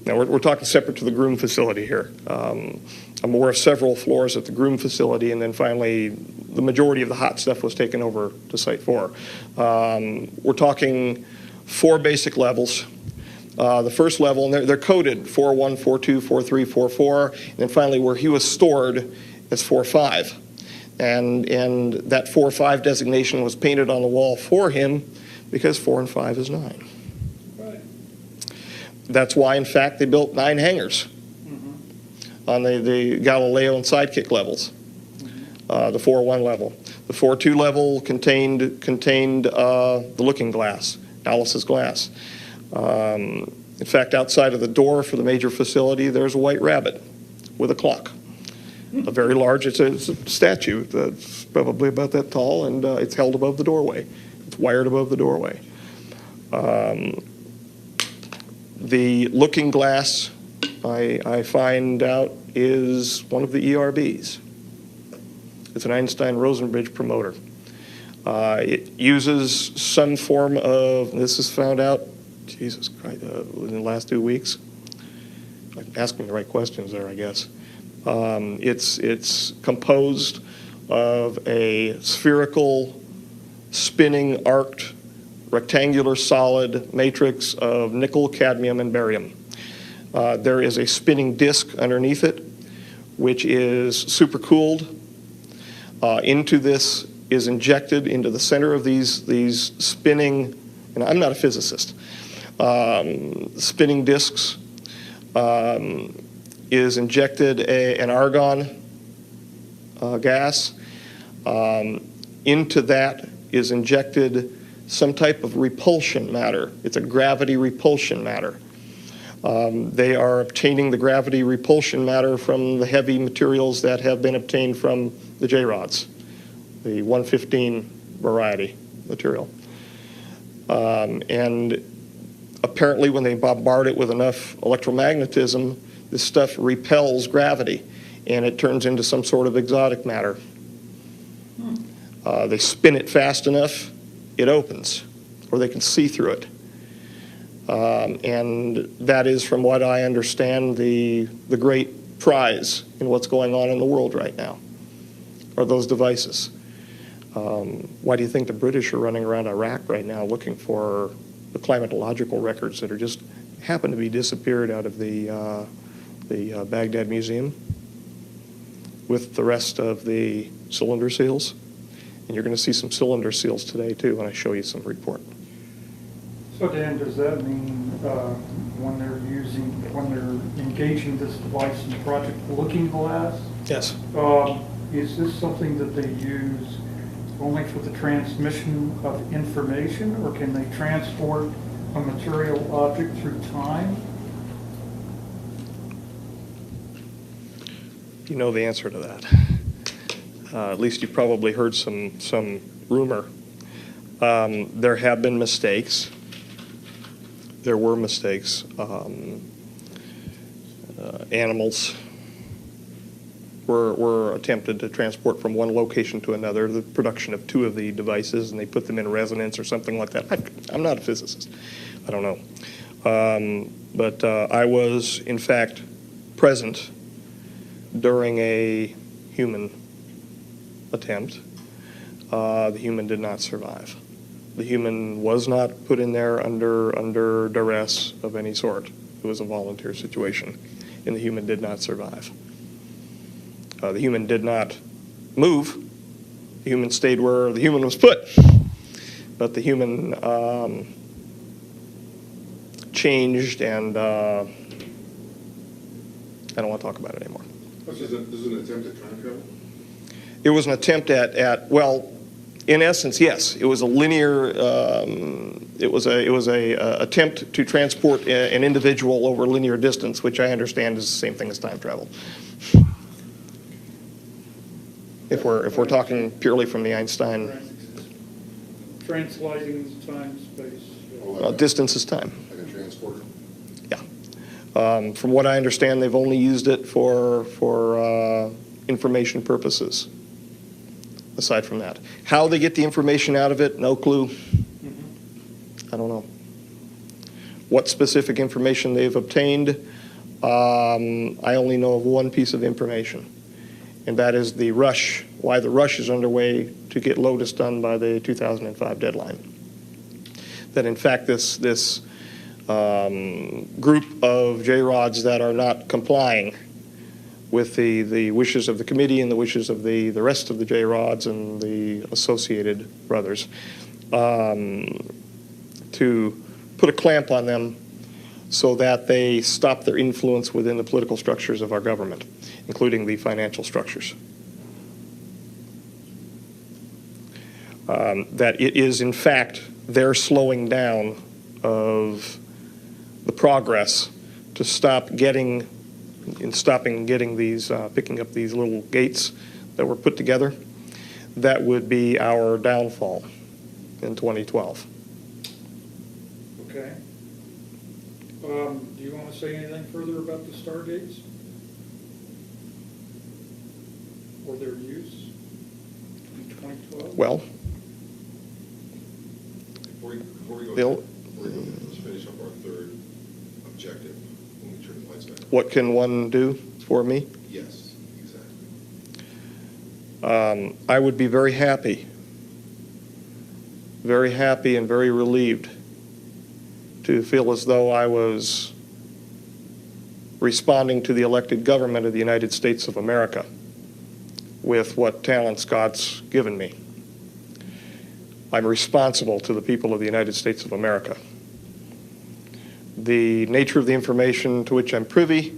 Now we're talking separate to the groom facility here. I'm aware of several floors at the groom facility, and then finally the majority of the hot stuff was taken over to Site 4. We're talking 4 basic levels. The first level, and they're coded 4.1, 4.2, 4.3, 4.4, and then finally where he was stored is 4.5. And that 4.5 designation was painted on the wall for him because 4 and 5 is 9. That's why, in fact, they built 9 hangars on the Galileo and Sidekick levels, the 4.1 level. The 4.2 level contained the looking glass, Alice's glass. In fact, outside of the door for the major facility, there's a white rabbit with a clock. A very large, it's a statue that's probably about that tall, and it's held above the doorway. It's wired above the doorway. The looking glass, I find out, is one of the ERBs. It's an Einstein-Rosenbridge promoter. It uses some form of, this is found out, Jesus Christ, in the last 2 weeks. I'm asking the right questions there, I guess. It's composed of a spherical, spinning, arced, rectangular solid matrix of nickel, cadmium, and barium. There is a spinning disk underneath it, which is supercooled. Into this is injected into the center of these spinning, and I'm not a physicist, spinning disks, is injected an argon gas. Into that is injected some type of repulsion matter. It's a gravity repulsion matter. They are obtaining the gravity repulsion matter from the heavy materials that have been obtained from the J-rods, the 115 variety material. And apparently when they bombard it with enough electromagnetism, this stuff repels gravity, and it turns into some sort of exotic matter. They spin it fast enough, it opens, or they can see through it. And that is, from what I understand, the great prize in what's going on in the world right now, are those devices. Why do you think the British are running around Iraq right now looking for the climatological records that are just happen to be disappeared out of the Baghdad Museum with the rest of the cylinder seals? And you're going to see some cylinder seals today too when I show you some report. So Dan, does that mean when they're engaging this device in Project Looking Glass? Yes. Is this something that they use only for the transmission of information, or can they transport a material object through time? You know the answer to that. At least you've probably heard some rumor. There have been mistakes. There were mistakes. Animals were attempted to transport from one location to another, the production of 2 of the devices, and they put them in resonance or something like that. I'm not a physicist. I don't know. But I was, in fact, present during a human attempt. The human did not survive. The human was not put in there under duress of any sort. It was a volunteer situation, and the human did not survive. The human did not move. The human stayed where the human was put. But the human changed, and I don't want to talk about it anymore. This is an attempt at time travel? It was an attempt at well, in essence, yes. It was a linear. It was a attempt to transport an individual over a linear distance, which I understand is the same thing as time travel. If we're talking purely from the Einstein, Translating time, space. distance is time. Like a transporter? Yeah. From what I understand, they've only used it for information purposes. Aside from that, how they get the information out of it, no clue. I don't know. What specific information they've obtained, I only know of one piece of information, and that is the rush, why the rush is underway to get Lotus done by the 2005 deadline. That in fact this group of J-Rods that are not complying with the wishes of the committee and the wishes of the rest of the J-Rods and the associated brothers, to put a clamp on them so that they stop their influence within the political structures of our government, including the financial structures. That it is in fact their slowing down of the progress to stopping getting these, picking up these little gates that were put together, that would be our downfall in 2012. Okay. Do you want to say anything further about the stargates? Or their use in 2012? Well, Before we go, Bill? let's finish up our third objective when we turn the lights back on. what can one do for me? Yes, exactly. I would be very happy and very relieved to feel as though I was responding to the elected government of the United States of America with what talents God's given me. I'm responsible to the people of the United States of America. The nature of the information to which I'm privy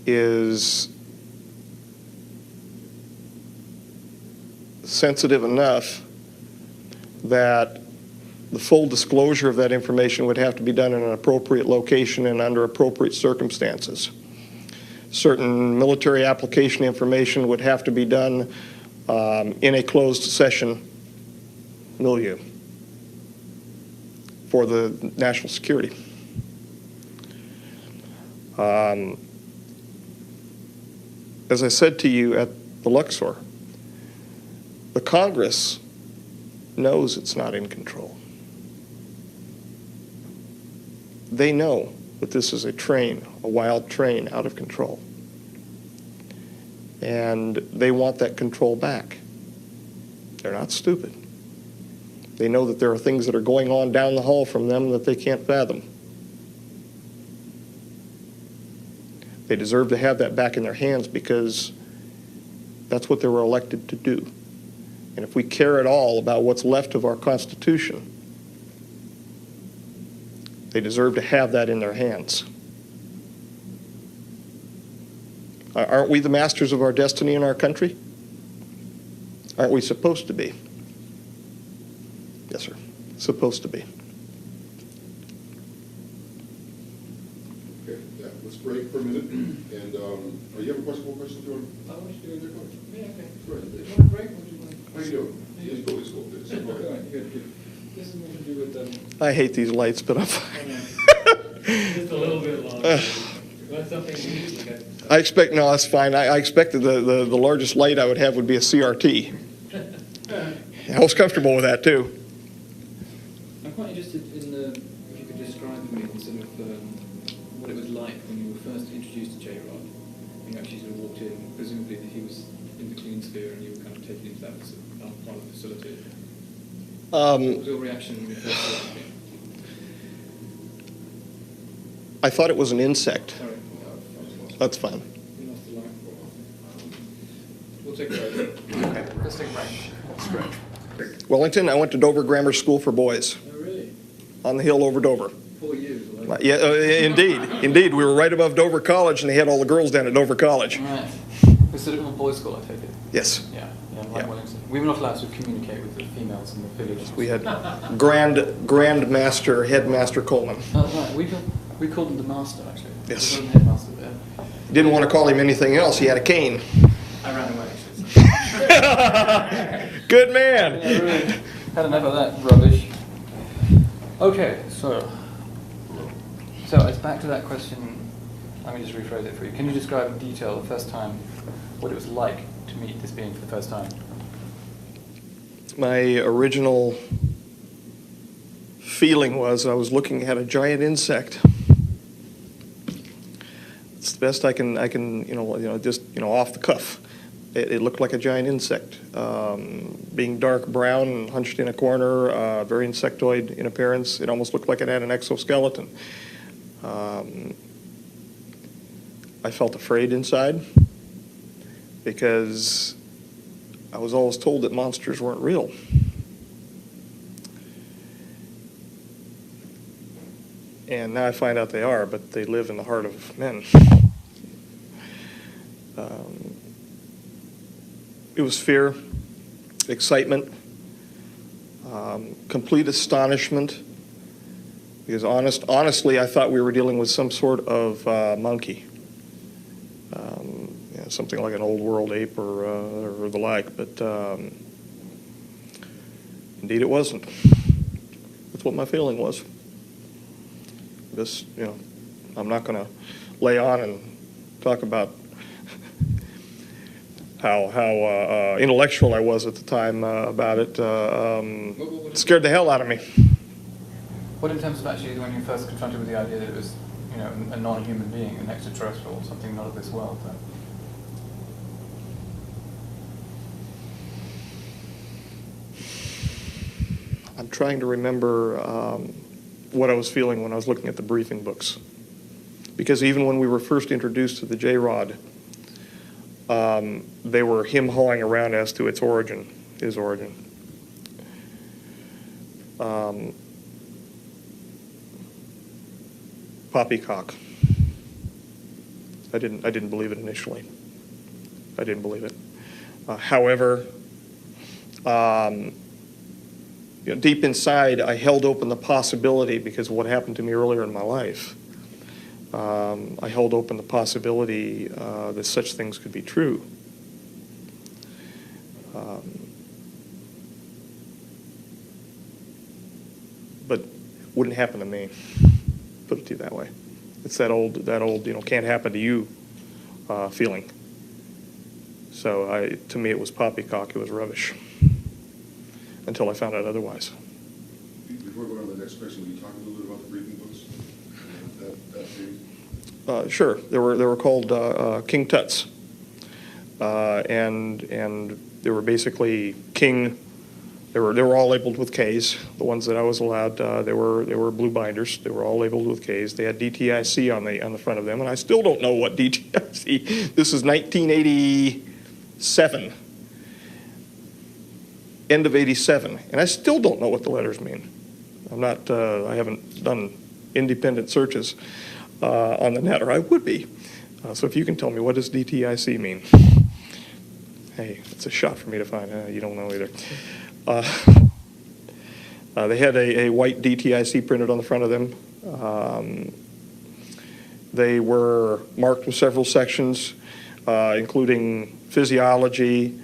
is sensitive enough that the full disclosure of that information would have to be done in an appropriate location and under appropriate circumstances. Certain military application information would have to be done in a closed session milieu for the national security. As I said to you at the Luxor, the Congress knows it's not in control. They know that this is a train, a wild train out of control. And they want that control back. They're not stupid. They know that there are things that are going on down the hall from them that they can't fathom. They deserve to have that back in their hands because that's what they were elected to do. And if we care at all about what's left of our Constitution, they deserve to have that in their hands. Aren't we the masters of our destiny in our country? Aren't we supposed to be? Yes, sir. Supposed to be. Okay, yeah, let's break for a minute. And, you have a question, more questions, Jordan? I want you to do it. Yeah, okay. Sure. Do you want a break? Or do you want How you doing? Let's go. to... Go ahead, good. This is more to do with... I hate these lights, but I'm fine. Just a little bit longer. That's something you usually get. I expect, no, that's fine. I expected the largest light I would have would be a CRT. I was comfortable with that, too. I'm quite interested in if you could describe for me sort of what it was like when you were first introduced to J-Rod. You actually sort of walked in, presumably that he was in the clean sphere and you were kind of taken into that part of the facility. What was your reaction when you first saw him? I thought it was an insect. Sorry. That's fine. We lost the line. We'll take a break. Okay, let's take a break. Wellington, I went to Dover Grammar School for Boys Oh, really? on the hill over Dover. 4 years, or Yeah, indeed. We were right above Dover College, and they had all the girls down at Dover College. Right. Was it a boys' school, I take it? Yes. Yeah, like Yeah. Wellington. We were not allowed to communicate with the females in the village. We had Grandmaster, Headmaster Coleman. Oh, right. We called him the master, actually. Yes. There was a headmaster there. Didn't want to call him anything else. He had a cane. I ran away, actually. Good man. Yeah, really. Had enough of that rubbish. Okay, so it's back to that question. Let me just rephrase it for you. Can you describe in detail the first time, what it was like to meet this being for the first time? My original feeling was I was looking at a giant insect. It's the best I can just off the cuff. It looked like a giant insect, being dark brown and hunched in a corner, very insectoid in appearance. It almost looked like it had an exoskeleton. I felt afraid inside because I was always told that monsters weren't real. And now I find out they are, but they live in the heart of men. It was fear, excitement, complete astonishment, because honestly, I thought we were dealing with some sort of monkey, something like an old world ape or the like, but indeed it wasn't. That's what my feeling was. I'm not going to lay on and talk about how intellectual I was at the time about it. It scared the hell out of me. What in terms of actually when you first confronted with the idea that it was, a non-human being, an extraterrestrial, something not of this world? I'm trying to remember what I was feeling when I was looking at the briefing books. Because even when we were first introduced to the J-Rod, they were him-hawing around as to its origin, his origin. Poppycock. I didn't believe it initially. I didn't believe it. However, deep inside, I held open the possibility, because of what happened to me earlier in my life. I held open the possibility that such things could be true. But wouldn't happen to me. Put it to you that way. It's that old can't happen to you feeling. So to me, it was poppycock. It was rubbish. Until I found out otherwise. Before we go on to the next question, will you talk a little bit about the briefing books? That series? Sure. They were called King Tuts, and they were basically King. They were all labeled with K's. The ones that I was allowed, they were blue binders. They were all labeled with K's. They had DTIC on the front of them, and I still don't know what DTIC. This is 1987. End of 87, and I still don't know what the letters mean. I haven't done independent searches on the net, or I would be. So if you can tell me, what does DTIC mean? Hey, it's a shot for me to find. You don't know either. They had a white DTIC printed on the front of them. They were marked with several sections, including physiology,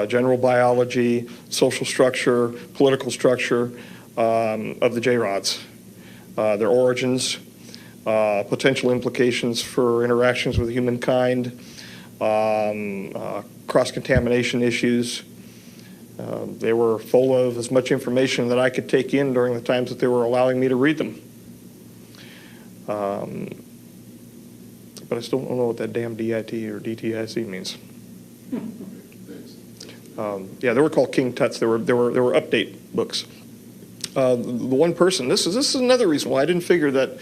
general biology, social structure, political structure of the J-rods, their origins, potential implications for interactions with humankind, cross-contamination issues. They were full of as much information that I could take in during the times that they were allowing me to read them. But I still don't know what that damn DIT or DTIC means. Yeah, they were called King Tuts. They were update books. The one person. This is another reason why I didn't figure that,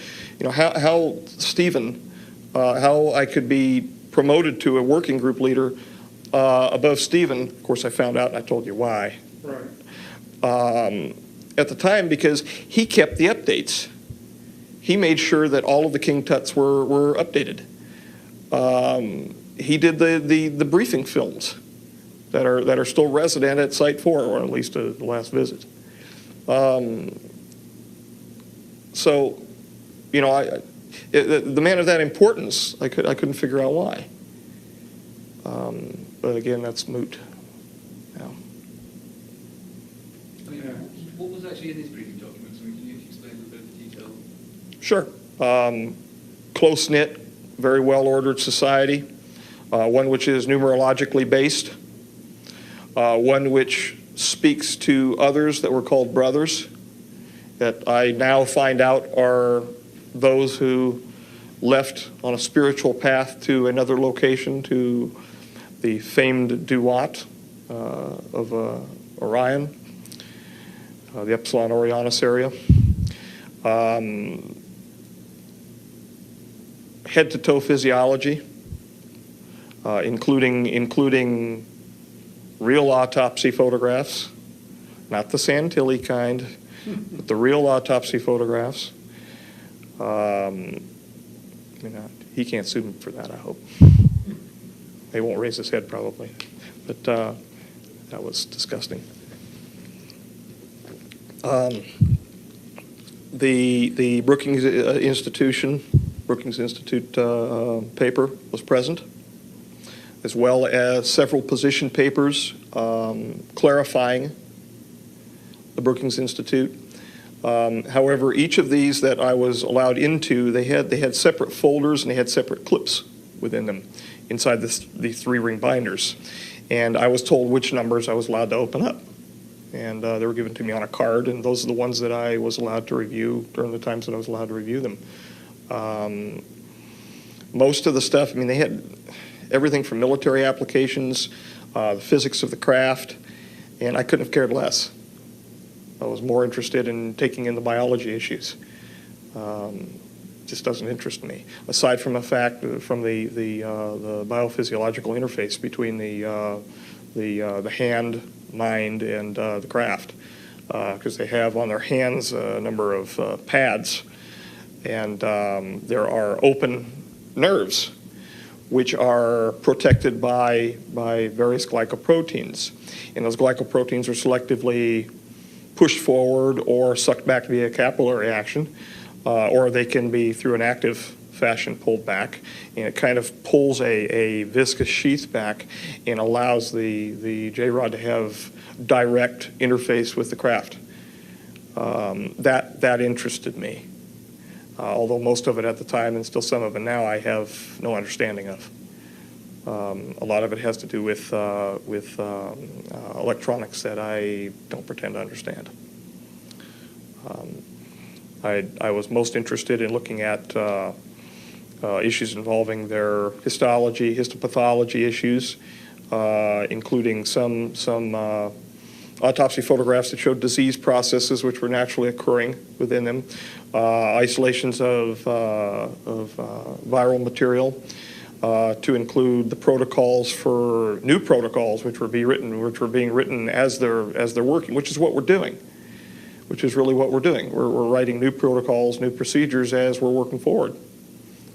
how Stephen, how I could be promoted to a working group leader above Stephen. Of course, I found out, and I told you why. Right. At the time, because he kept the updates. he made sure that all of the king tuts were updated. He did the briefing films that are still resident at Site 4, or at least the last visit. So, you know, the man of that importance, I couldn't figure out why. But again, that's moot. Yeah. I mean, what was actually in these briefing documents? I mean, can you explain a little bit of the detail? Sure. Close-knit, very well-ordered society, one which is numerologically based, one which speaks to others that were called brothers, that I now find out are those who left on a spiritual path to another location, to the famed Duat of Orion, the Epsilon Orionis area. Head-to-toe physiology, including real autopsy photographs, not the Santilli kind, but the real autopsy photographs. He can't sue me for that, I hope. He won't raise his head probably, but that was disgusting. The Brookings Institute paper was present, as well as several position papers clarifying the Brookings Institute. However, each of these that I was allowed into, they had separate folders and they had separate clips within them inside the 3-ring binders. And I was told which numbers I was allowed to open up. And they were given to me on a card, and those are the ones that I was allowed to review during the times that I was allowed to review them. Most of the stuff, I mean, they had everything from military applications, the physics of the craft, and I couldn't have cared less. I was more interested in taking in the biology issues. Just doesn't interest me. Aside from the fact, from the biophysiological interface between the hand, mind, and the craft, because they have on their hands a number of pads, and there are open nerves which are protected by various glycoproteins, and those glycoproteins are selectively pushed forward or sucked back via capillary action, or they can be through an active fashion pulled back, and it kind of pulls a viscous sheath back and allows the J-rod to have direct interface with the craft. That interested me, although most of it at the time, and still some of it now, I have no understanding of. A lot of it has to do with electronics that I don't pretend to understand. I was most interested in looking at issues involving their histology, histopathology issues, including some autopsy photographs that showed disease processes which were naturally occurring within them, isolations of viral material, to include the protocols for new protocols which were being written as they're working, which is what we're doing. Which is really what we're doing. We're writing new protocols, new procedures as we're working forward.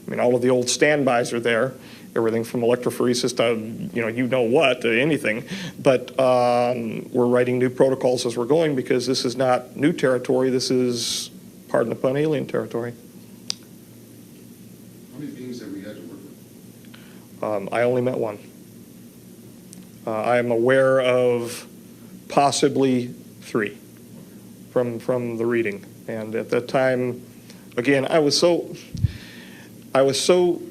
I mean, all of the old standbys are there, everything from electrophoresis to you know what, to anything. But we're writing new protocols as we're going, because this is not new territory. This is, pardon the pun, alien territory. How many beings have we had to work with? I only met one. I am aware of possibly 3 from the reading. And at that time, again, I was so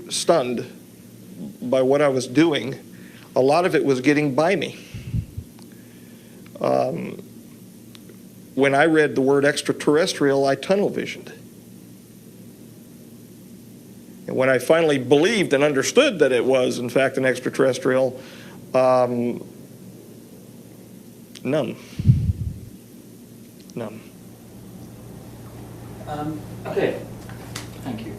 stunned by what I was doing. A lot of it was getting by me. When I read the word extraterrestrial, I tunnel visioned. And when I finally believed and understood that it was, in fact, an extraterrestrial, numb. Okay, thank you.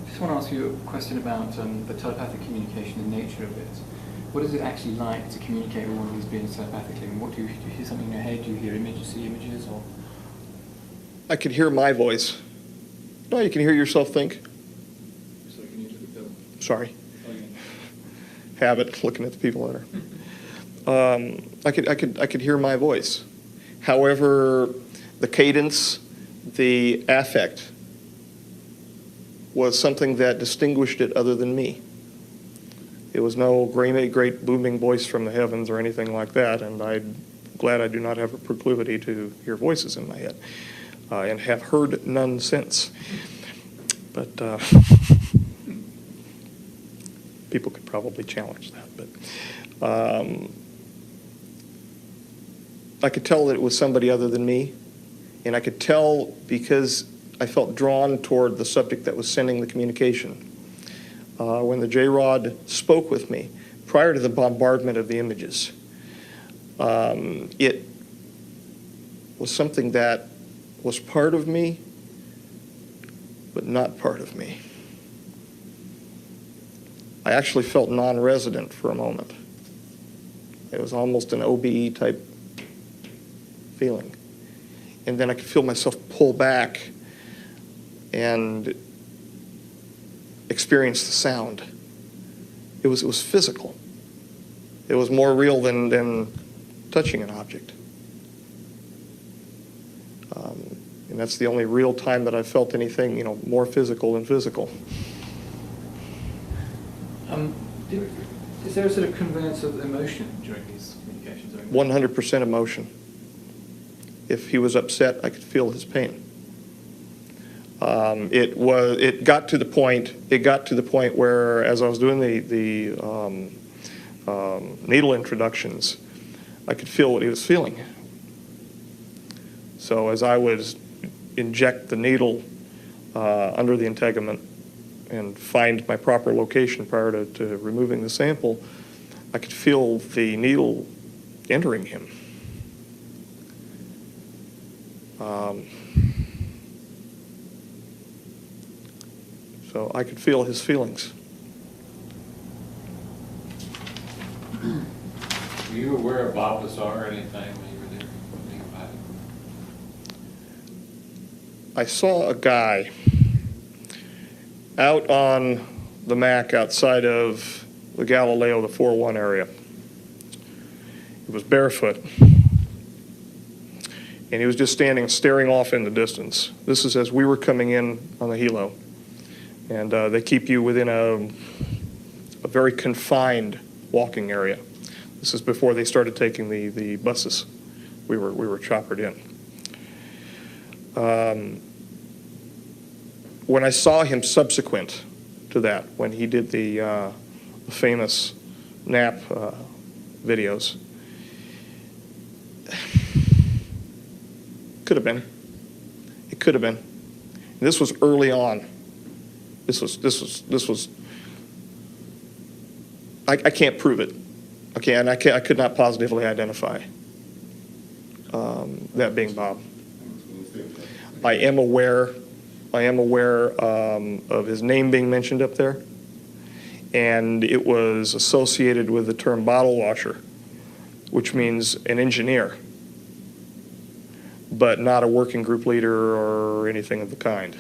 Just want to ask you a question about the telepathic communication and nature of it. What is it actually like to communicate with one of these beings telepathically? And what do you hear something in your head? Do you hear images, see images, or? I could hear my voice No, you can hear yourself think. Sorry, can you do the bill? Sorry. Oh, yeah. Habit, looking at the people that are. I could hear my voice. However, the cadence, the affect was something that distinguished it other than me. It was no great booming voice from the heavens or anything like that, and I'm glad I do not have a proclivity to hear voices in my head, and have heard none since. But people could probably challenge that. But I could tell that it was somebody other than me, and I could tell because I felt drawn toward the subject that was sending the communication. When the J-Rod spoke with me, prior to the bombardment of the images, it was something that was part of me, but not part of me. I actually felt non-resident for a moment. It was almost an OBE type feeling. And then I could feel myself pull back and experience the sound. It was physical. It was more real than touching an object. And that's the only real time that I felt anything, more physical than physical. Is there a sort of conveyance of emotion during these communications? 100% emotion. If he was upset, I could feel his pain. It got to the point where, as I was doing the needle introductions, I could feel what he was feeling. So as I would inject the needle under the integument and find my proper location prior to removing the sample, I could feel the needle entering him. So I could feel his feelings. Were you aware of Bob Lazar any time when you were there? Think about it. I saw a guy out on the Mac outside of the Galileo, the 4-1 area. He was barefoot. And he was just staring off in the distance. This is as we were coming in on the helo. And they keep you within a very confined walking area. This is before they started taking the buses. We were choppered in. When I saw him subsequent to that, when he did the famous nap videos, could have been. It could have been. And this was early on. This was. I can't prove it. Okay, and I could not positively identify that being Bob. I am aware of his name being mentioned up there, and it was associated with the term bottle washer, which means an engineer, but not a working group leader or anything of the kind.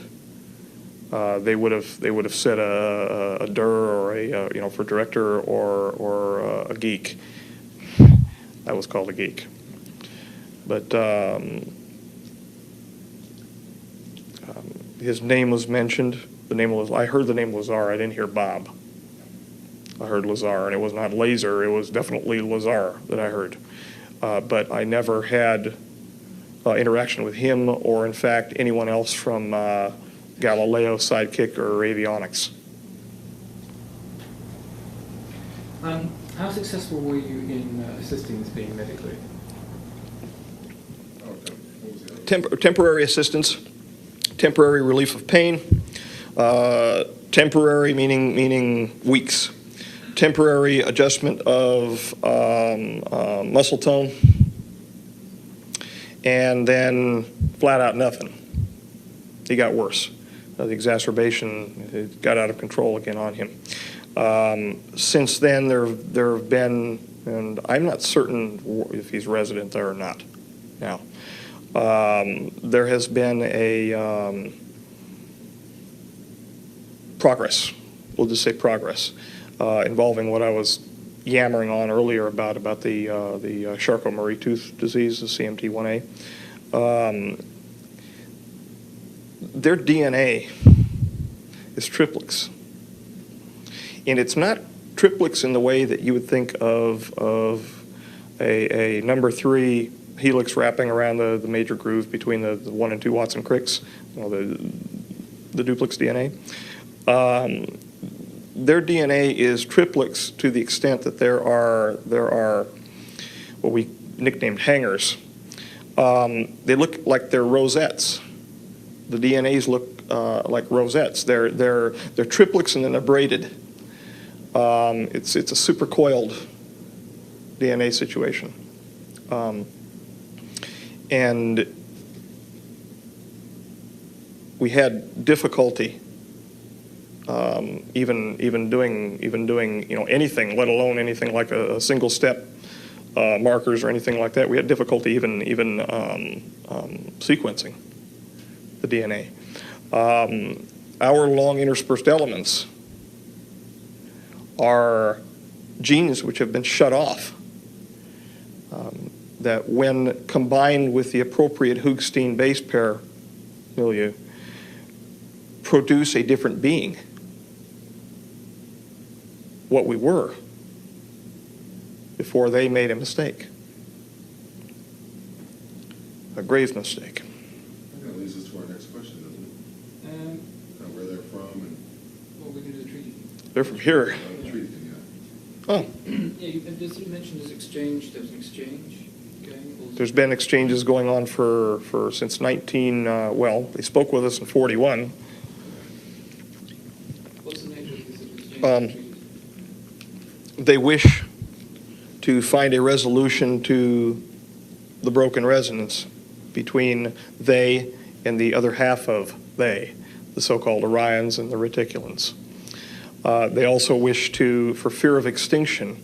They would have said a DIR or a for director or a geek. I was called a geek, but his name was mentioned. I heard the name Lazar. I didn't hear Bob. I heard Lazar, and it was not Laser. It was definitely Lazar that I heard. But I never had interaction with him or, in fact, anyone else from Galileo, Sidekick, or Avionics. How successful were you in assisting this being medically? Temporary assistance, temporary relief of pain, temporary meaning weeks, temporary adjustment of muscle tone, and then flat out nothing. He got worse. The exacerbation, it got out of control again on him. Since then, there have been, and I'm not certain if he's resident there or not now, there has been progress. We'll just say progress, involving what I was yammering on earlier about the Charcot-Marie Tooth disease, the CMT1A. Their DNA is triplex. And it's not triplex in the way that you would think of a number 3 helix wrapping around the major groove between the 1 and 2 Watson Cricks, the duplex DNA. Their DNA is triplex to the extent that there are what we nicknamed hangers. They look like they're rosettes. The DNAs look like rosettes. They're triplex and then they're braided. It's a supercoiled DNA situation. And we had difficulty even doing anything, let alone anything like a single step markers or anything like that. We had difficulty even sequencing the DNA. Our long interspersed elements are genes which have been shut off, that when combined with the appropriate Hoogsteen base pair milieu, produce a different being. What we were before they made a mistake. A grave mistake. That leads us to our next question, doesn't it? Where they're from and... What we can do the treaty. They're from here. The treaty thing, yeah. Oh, Yeah, you mentioned this exchange. There was an exchange going. there's been exchanges going on for since they spoke with us in 41. What's the nature of this exchange? They wish to find a resolution to the broken resonance between they and the other half of they, the so-called Orions and the Reticulans. They also wish to, for fear of extinction,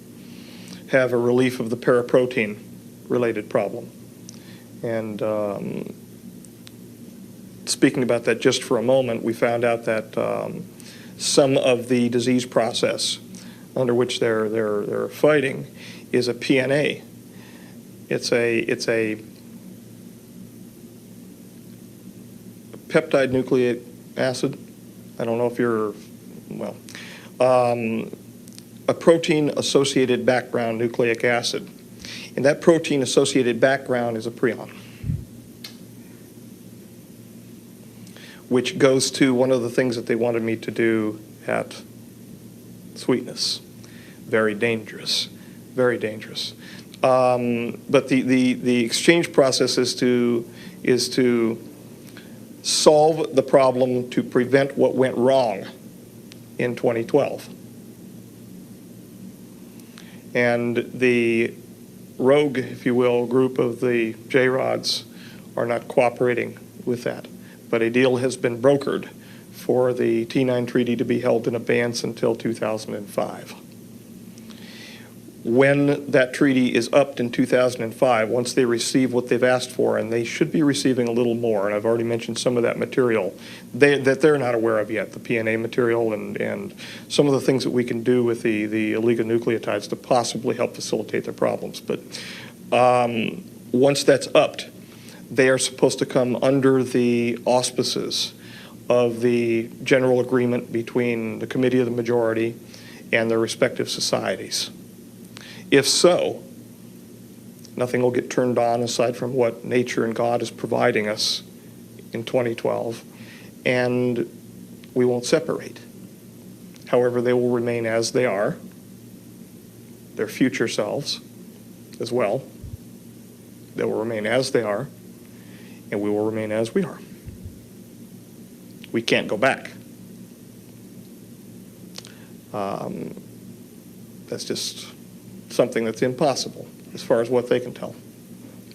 have a relief of the paraprotein-related problem. And speaking about that just for a moment, we found out that some of the disease process under which they're fighting is a PNA. It's a peptide nucleic acid. I don't know if you're, a protein-associated background nucleic acid. And that protein-associated background is a prion, which goes to one of the things that they wanted me to do at Sweetness. Very dangerous, very dangerous. But the exchange process is to solve the problem to prevent what went wrong in 2012. And the rogue, if you will, group of the J-Rods are not cooperating with that. But a deal has been brokered for the T9 treaty to be held in abeyance until 2005. When that treaty is upped in 2005, once they receive what they've asked for, and they should be receiving a little more, and I've already mentioned some of that material that they're not aware of yet, the PNA material and some of the things that we can do with the oligonucleotides to possibly help facilitate their problems. But once that's upped, they are supposed to come under the auspices of the general agreement between the Committee of the Majority and their respective societies. If so, nothing will get turned on aside from what nature and God is providing us in 2012, and we won't separate. However, they will remain as they are, their future selves as well. They will remain as they are, and we will remain as we are. We can't go back. That's just something that's impossible as far as what they can tell,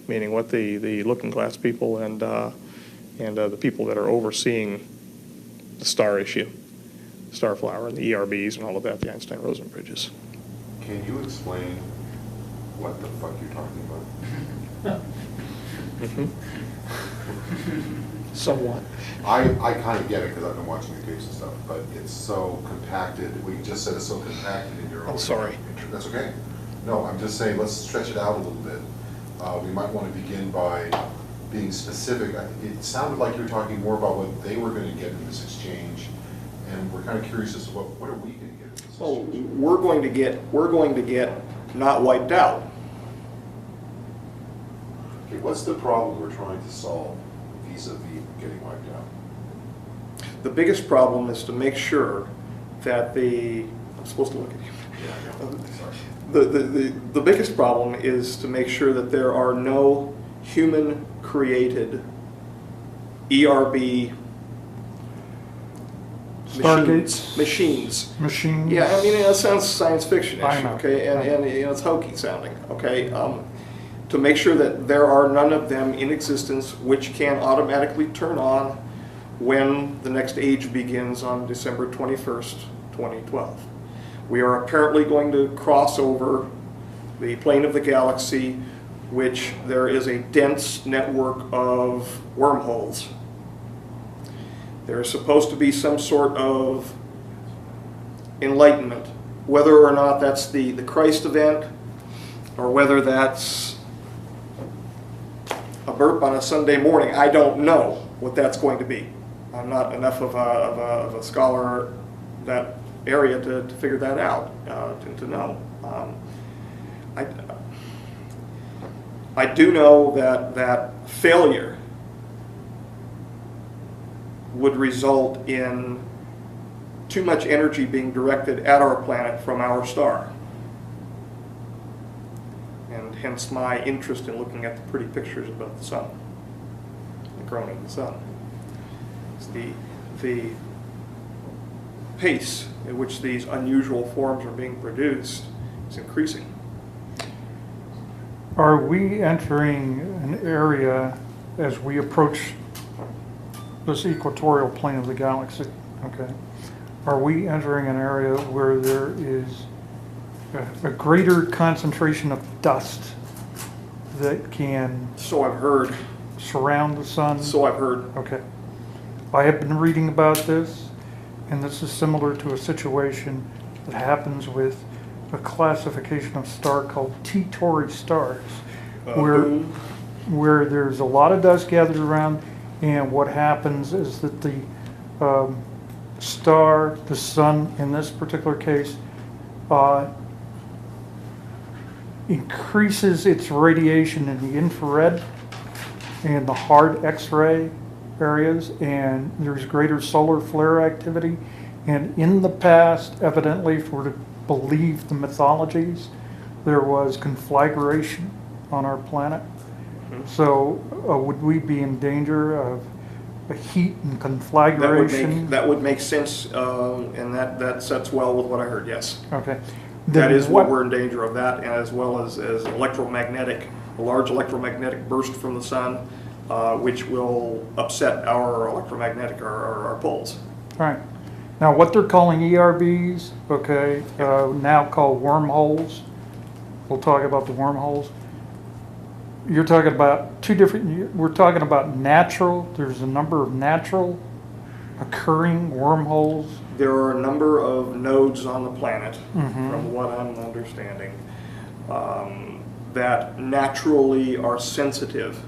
meaning what the looking glass people and the people that are overseeing the star issue, Starflower and the ERBs and all of that, the Einstein-Rosen bridges. Can you explain what the fuck you're talking about? somewhat. I kind of get it because I've been watching the tapes and stuff, but it's so compacted. We just said it's so compacted in your own. I'm sorry. That's okay. No, I'm just saying, let's stretch it out a little bit. We might want to begin by being specific. It sounded like you were talking more about what they were going to get in this exchange, and we're kind of curious as to what are we going to get in this exchange? Well, we're going to get not wiped out. Okay, what's the problem we're trying to solve vis-a-vis getting wiped out? The biggest problem is to make sure that I'm supposed to look at you. Yeah, I know. Sorry. The biggest problem is to make sure that there are no human-created ERB Stargates? machines. Machines? Yeah, I mean, it sounds science fiction-ish, I know. okay, and you know, it's hokey sounding, okay? To make sure that there are none of them in existence which can automatically turn on when the next age begins on December 21st, 2012. We are apparently going to cross over the plane of the galaxy, which there is a dense network of wormholes. There is supposed to be some sort of enlightenment, whether or not that's the Christ event, or whether that's a burp on a Sunday morning. I don't know what that's going to be. I'm not enough of a scholar that area to figure that out, to know. I do know that failure would result in too much energy being directed at our planet from our star. And hence my interest in looking at the pretty pictures about the sun, the corona of the sun. It's the pace at which these unusual forms are being produced is increasing. Are we entering an area as we approach this equatorial plane of the galaxy? Okay. Are we entering an area where there is a greater concentration of dust that can So I've heard. surround the sun? So I've heard. Okay. I have been reading about this, and this is similar to a situation that happens with a classification of star called T-Tauri stars, where there's a lot of dust gathered around, and what happens is that the star, the sun in this particular case, increases its radiation in the infrared and the hard X-ray areas, and there's greater solar flare activity. And in the past, evidently, if we're to believe the mythologies, there was conflagration on our planet. So would we be in danger of a heat and conflagration? That would make sense, and that sets well with what I heard, yes. Okay. That Then is what we're in danger of, that, and as well as a large electromagnetic burst from the sun, which will upset our electromagnetic, our poles. All right. Now, what they're calling ERBs, okay, now called wormholes. We'll talk about the wormholes. You're talking about two different, we're talking about natural, there's a number of natural occurring wormholes. There are a number of nodes on the planet, from what I'm understanding, that naturally are sensitive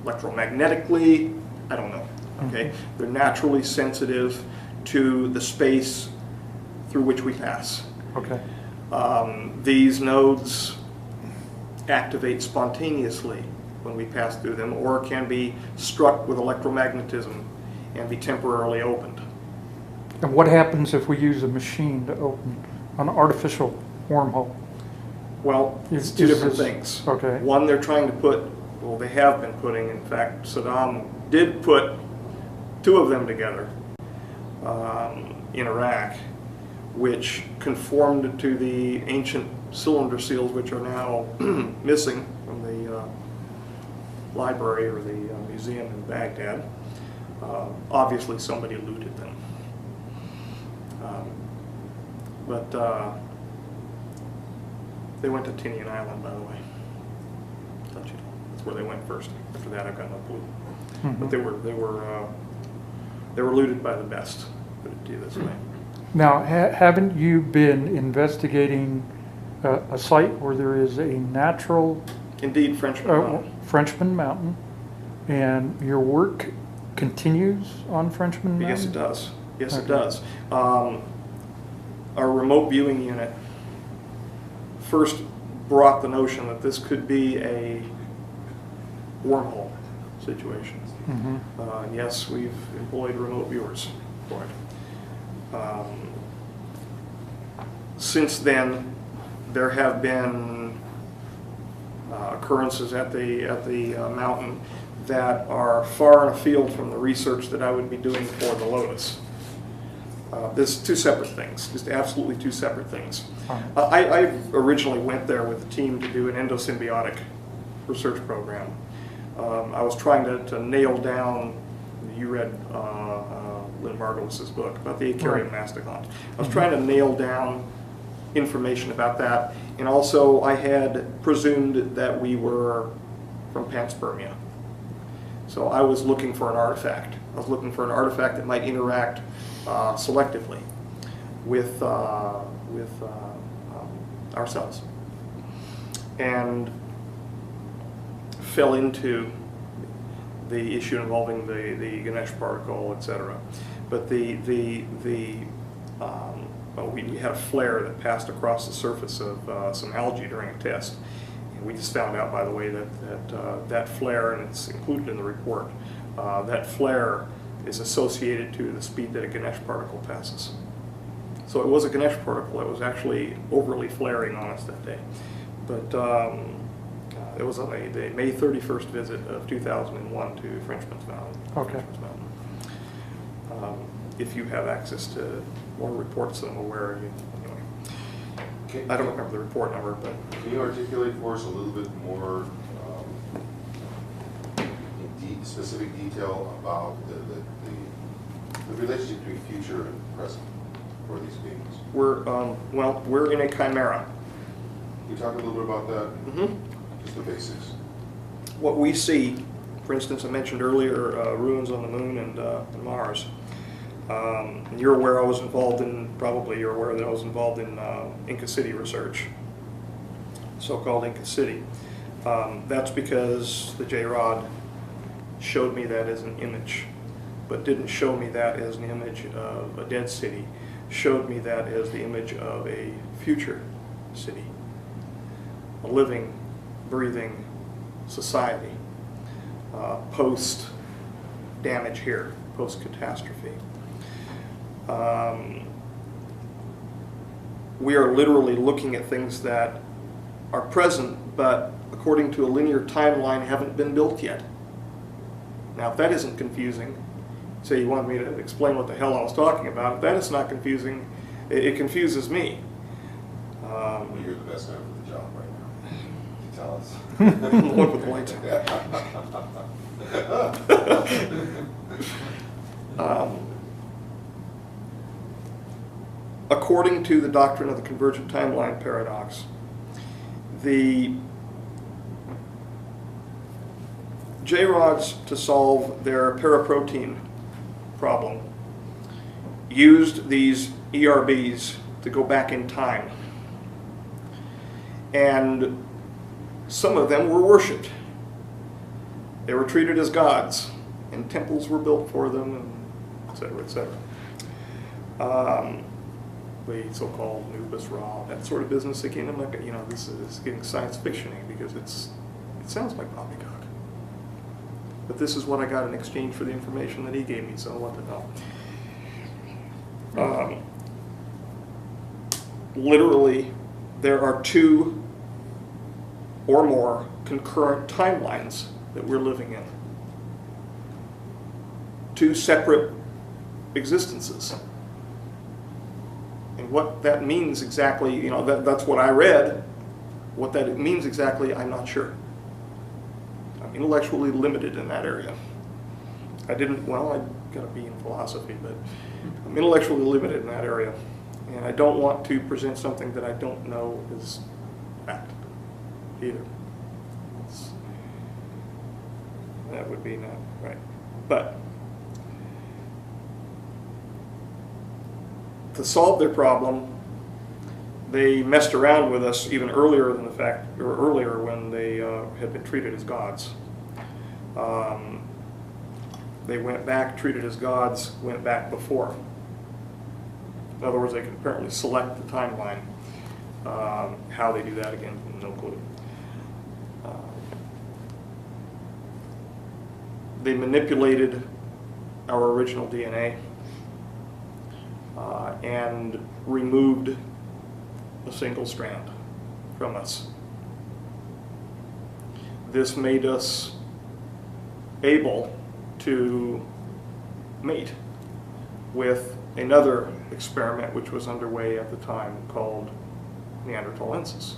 electromagnetically. I don't know. Okay, they're naturally sensitive to the space through which we pass. Okay. These nodes activate spontaneously when we pass through them, or can be struck with electromagnetism and be temporarily opened. And what happens if we use a machine to open an artificial wormhole? Well, it's two different things. Okay. One, they're trying to put, well, they have been putting, in fact, Saddam did put two of them together in Iraq, which conformed to the ancient cylinder seals, which are now missing from the library or the museum in Baghdad. Obviously, somebody looted them. But they went to Tinian Island, by the way. Let you know. That's That's where they went first. After that, I've got no clue. Mhm. But they were looted by the best, put it to you this way. Now, haven't you been investigating a site where there is a natural Indeed, Frenchman Mountain. Frenchman Mountain, and your work continues on Frenchman Mountain? Yes, it does. Yes, it Okay. does. Our remote viewing unit first brought the notion that this could be a wormhole situation. Mhm. Yes, we've employed remote viewers for it. Since then, there have been occurrences at the mountain that are far and afield from the research that I would be doing for the Lotus. There's two separate things, just absolutely two separate things. I originally went there with a team to do an endosymbiotic research program. I was trying to nail down, you read Lynn Margulis's book about the Acarian mastodons. I was trying to nail down information about that, and also I had presumed that we were from panspermia. So I was looking for an artifact. I was looking for an artifact that might interact selectively with ourselves, and fell into the issue involving the Ganesh particle, etc. But we had a flare that passed across the surface of some algae during a test. And we just found out, by the way, that flare, and it's included in the report, that flare is associated to the speed that a Ganesh particle passes. So it was a Ganesh particle that was actually overly flaring on us that day. But it was on the May 31st visit of 2001 to Frenchman's Mountain. Okay. Frenchman's Mountain. If you have access to more reports than I'm aware of, anyway. I don't remember the report number, but. Can you articulate for us a little bit more in specific detail about the relationship between future and present for these beings? We're in a chimera. Can you talk a little bit about that? Mm-hmm. Just the basics. What we see, for instance, I mentioned earlier ruins on the moon and Mars. And you're aware I was involved in, probably you're aware that I was involved in Inca City research, so-called Inca City. That's because the J-Rod showed me that as an image, but didn't show me that as an image of a dead city, showed me that as the image of a future city, a living, breathing society, post-damage here, post-catastrophe. We are literally looking at things that are present, but according to a linear timeline haven't been built yet. Now, if that isn't confusing, say you want me to explain what the hell I was talking about, if that is not confusing, it confuses me. Well, you're the best guy for the job right now. You tell us. The one with the lights. According to the doctrine of the convergent timeline paradox, the J-rods, to solve their paraprotein problem, used these ERBs to go back in time. And some of them were worshipped. They were treated as gods, and temples were built for them, and et cetera, et cetera. The so-called Nubis Ra, that sort of business. Again, I'm not, this is getting science fiction-y because it sounds like poppycock. But this is what I got in exchange for the information that he gave me, so what the hell. Literally, there are two or more concurrent timelines that we're living in. Two separate existences. And what that means exactly, that's what I read. What that means exactly, I'm not sure. I'm intellectually limited in that area. I got a B in philosophy, but I'm intellectually limited in that area. And I don't want to present something that I don't know is fact either. That would be not right. But to solve their problem, they messed around with us even earlier than earlier when they had been treated as gods. They went back, treated as gods, went back before. In other words, they could apparently select the timeline. How they do that, again, no clue. They manipulated our original DNA and removed a single strand from us. This made us able to mate with another experiment which was underway at the time called Neanderthalensis.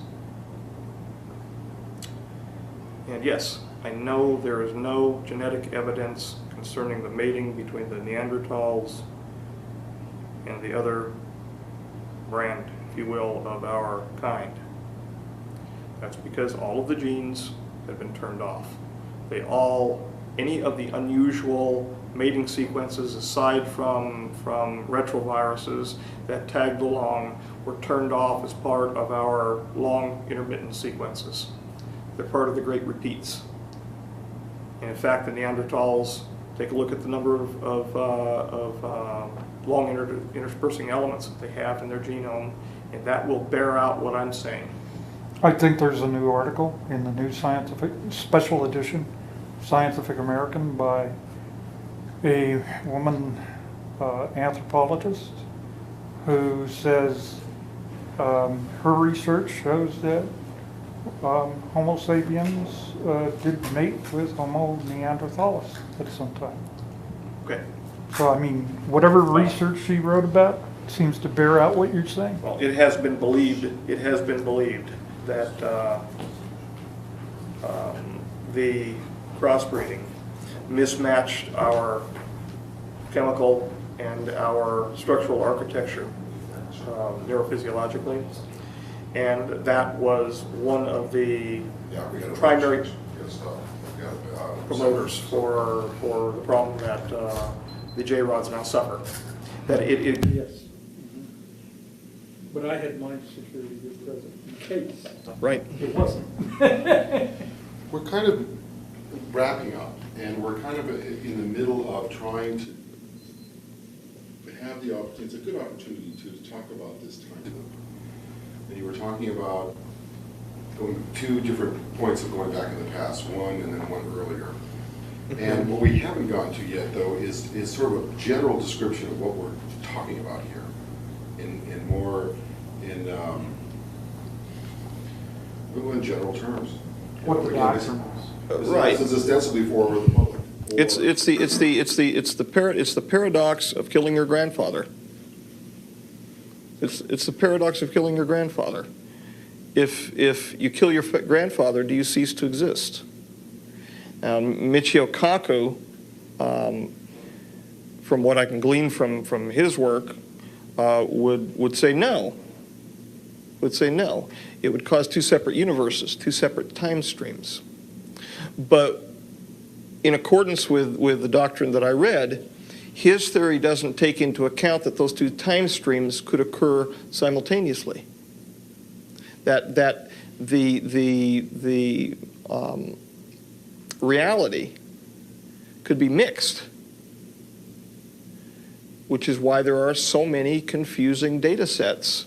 And yes, I know there is no genetic evidence concerning the mating between the Neanderthals and the other brand, if you will, of our kind. That's because all of the genes have been turned off. Any of the unusual mating sequences aside from retroviruses that tagged along were turned off as part of our long intermittent sequences. They're part of the great repeats. And in fact, the Neanderthals, take a look at the number of long interspersing elements that they have in their genome, and that will bear out what I'm saying. I think there's a new article in the new scientific special edition, Scientific American, by a woman anthropologist who says her research shows that Homo sapiens did mate with Homo neanderthalis at some time. Okay. So I mean, whatever research she wrote about seems to bear out what you're saying. Well, it has been believed that the crossbreeding mismatched our chemical and our structural architecture neurophysiologically, and that was one of the primary promoters for the problem that the J-rods now suffer. That Yes. But I had mine security present in case Right. it wasn't. We're kind of wrapping up, and we're kind of in the middle of trying to have the opportunity, it's a good opportunity to talk about this time. And you were talking about going two different points of going back in the past, one and then one earlier. And what we haven't gotten to yet, though, is sort of a general description of what we're talking about here, in general terms. What the doctrine is. Right. This is ostensibly for the public. It's the paradox of killing your grandfather. It's the paradox of killing your grandfather. If you kill your grandfather, do you cease to exist? Now, Michio Kaku, from what I can glean from his work, would say no. Would say no. It would cause two separate universes, two separate time streams. But in accordance with the doctrine that I read, his theory doesn't take into account that those two time streams could occur simultaneously. That the reality could be mixed, which is why there are so many confusing data sets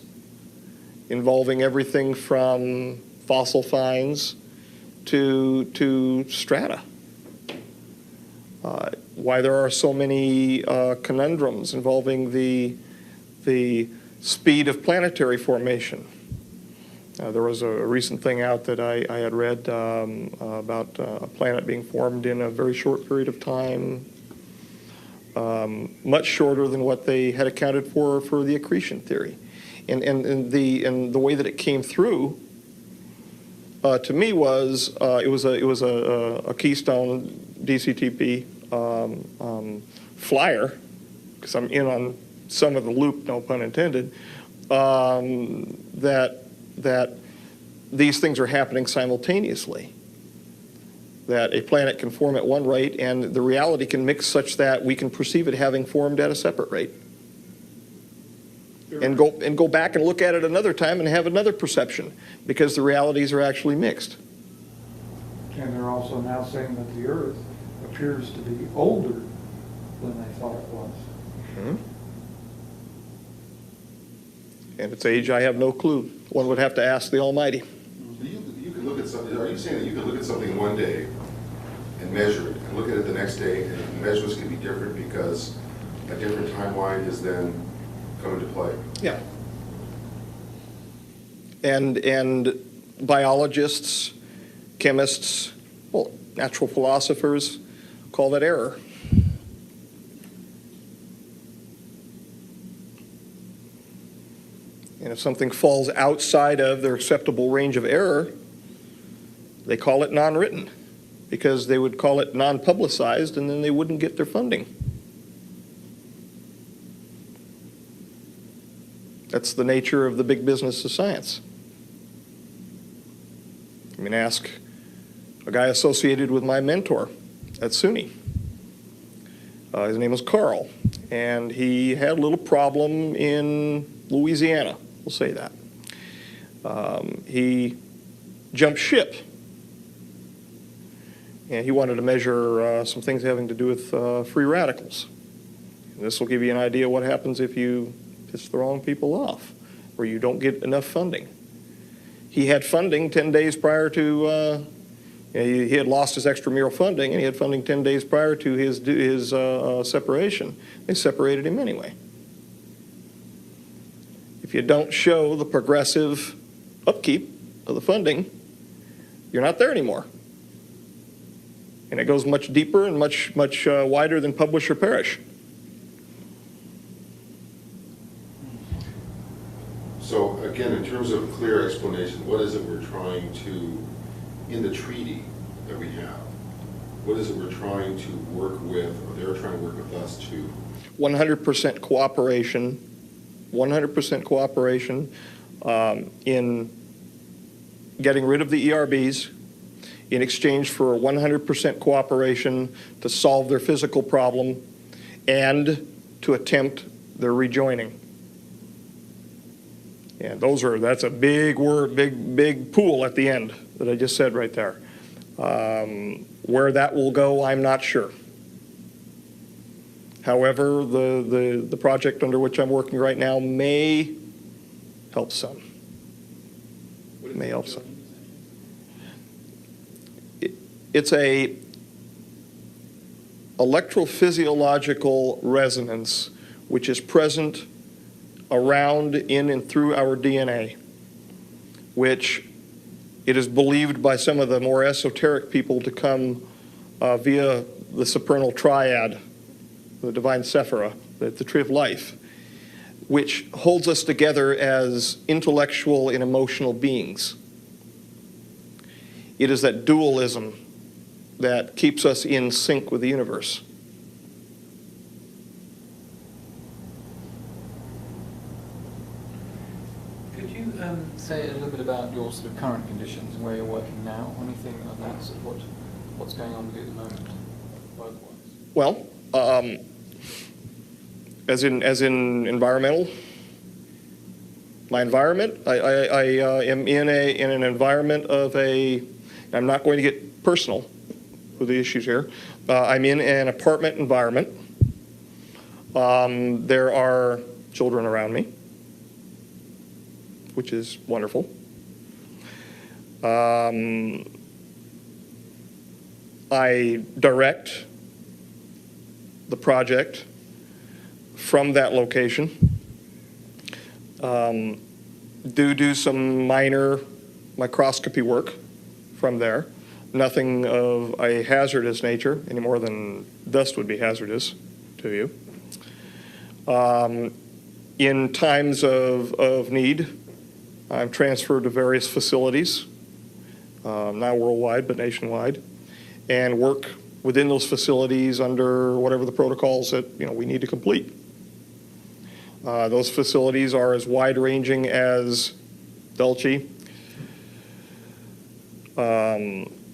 involving everything from fossil finds to strata. Why there are so many conundrums involving the speed of planetary formation. There was a recent thing out that I had read about a planet being formed in a very short period of time, much shorter than what they had accounted for the accretion theory. And the way that it came through to me was it was a Keystone DCTP flyer, because I'm in on some of the loop, no pun intended, that these things are happening simultaneously. that a planet can form at one rate and the reality can mix such that we can perceive it having formed at a separate rate. And go back and look at it another time and have another perception, because the realities are actually mixed. And they're also now saying that the Earth appears to be older than they thought it was. Mm-hmm. And its age, I have no clue. One would have to ask the Almighty. You could look at something, are you saying that you could look at something one day and measure it, and look at it the next day, and the measurements can be different because a different timeline is then come into play? Yeah. And biologists, chemists, well, natural philosophers call that error. And if something falls outside of their acceptable range of error, they call it non-written, because they would call it non-publicized, and then they wouldn't get their funding. That's the nature of the big business of science. I mean, ask a guy associated with my mentor at SUNY. His name was Carl, and he had a little problem in Louisiana, we'll say that. He jumped ship, and he wanted to measure some things having to do with free radicals. And this will give you an idea what happens if you piss the wrong people off, or you don't get enough funding. He had funding 10 days prior to, he had lost his extramural funding, and he had funding 10 days prior to his separation. They separated him anyway. If you don't show the progressive upkeep of the funding, you're not there anymore. And it goes much deeper and much wider than publish or perish. So again, in terms of clear explanation, what is it we're trying to, in the treaty that we have, what is it we're trying to work with, or they're trying to work with us to? 100% cooperation, 100% cooperation in getting rid of the ERBs in exchange for 100% cooperation to solve their physical problem and to attempt their rejoining. And that's a big word, big pool at the end that I just said right there. Where that will go, I'm not sure. However, the project under which I'm working right now may help some. May help some. It's a electrophysiological resonance which is present around, in, and through our DNA, which it is believed by some of the more esoteric people to come via the supernal triad, the divine Sephira, the tree of life, which holds us together as intellectual and emotional beings. It is that dualism that keeps us in sync with the universe. Could you say a little bit about your sort of current conditions and where you're working now, or anything like that, sort of what's going on with you at the moment, work-wise? Well, as in environmental, my environment, I am in an environment of I'm not going to get personal with the issues here. I'm in an apartment environment. There are children around me, which is wonderful. I direct the project from that location. Do some minor microscopy work from there. Nothing of a hazardous nature, any more than dust would be hazardous to you. In times of need, I'm transferred to various facilities, not worldwide, but nationwide, and work within those facilities under whatever the protocols that we need to complete. Those facilities are as wide-ranging as Dulce,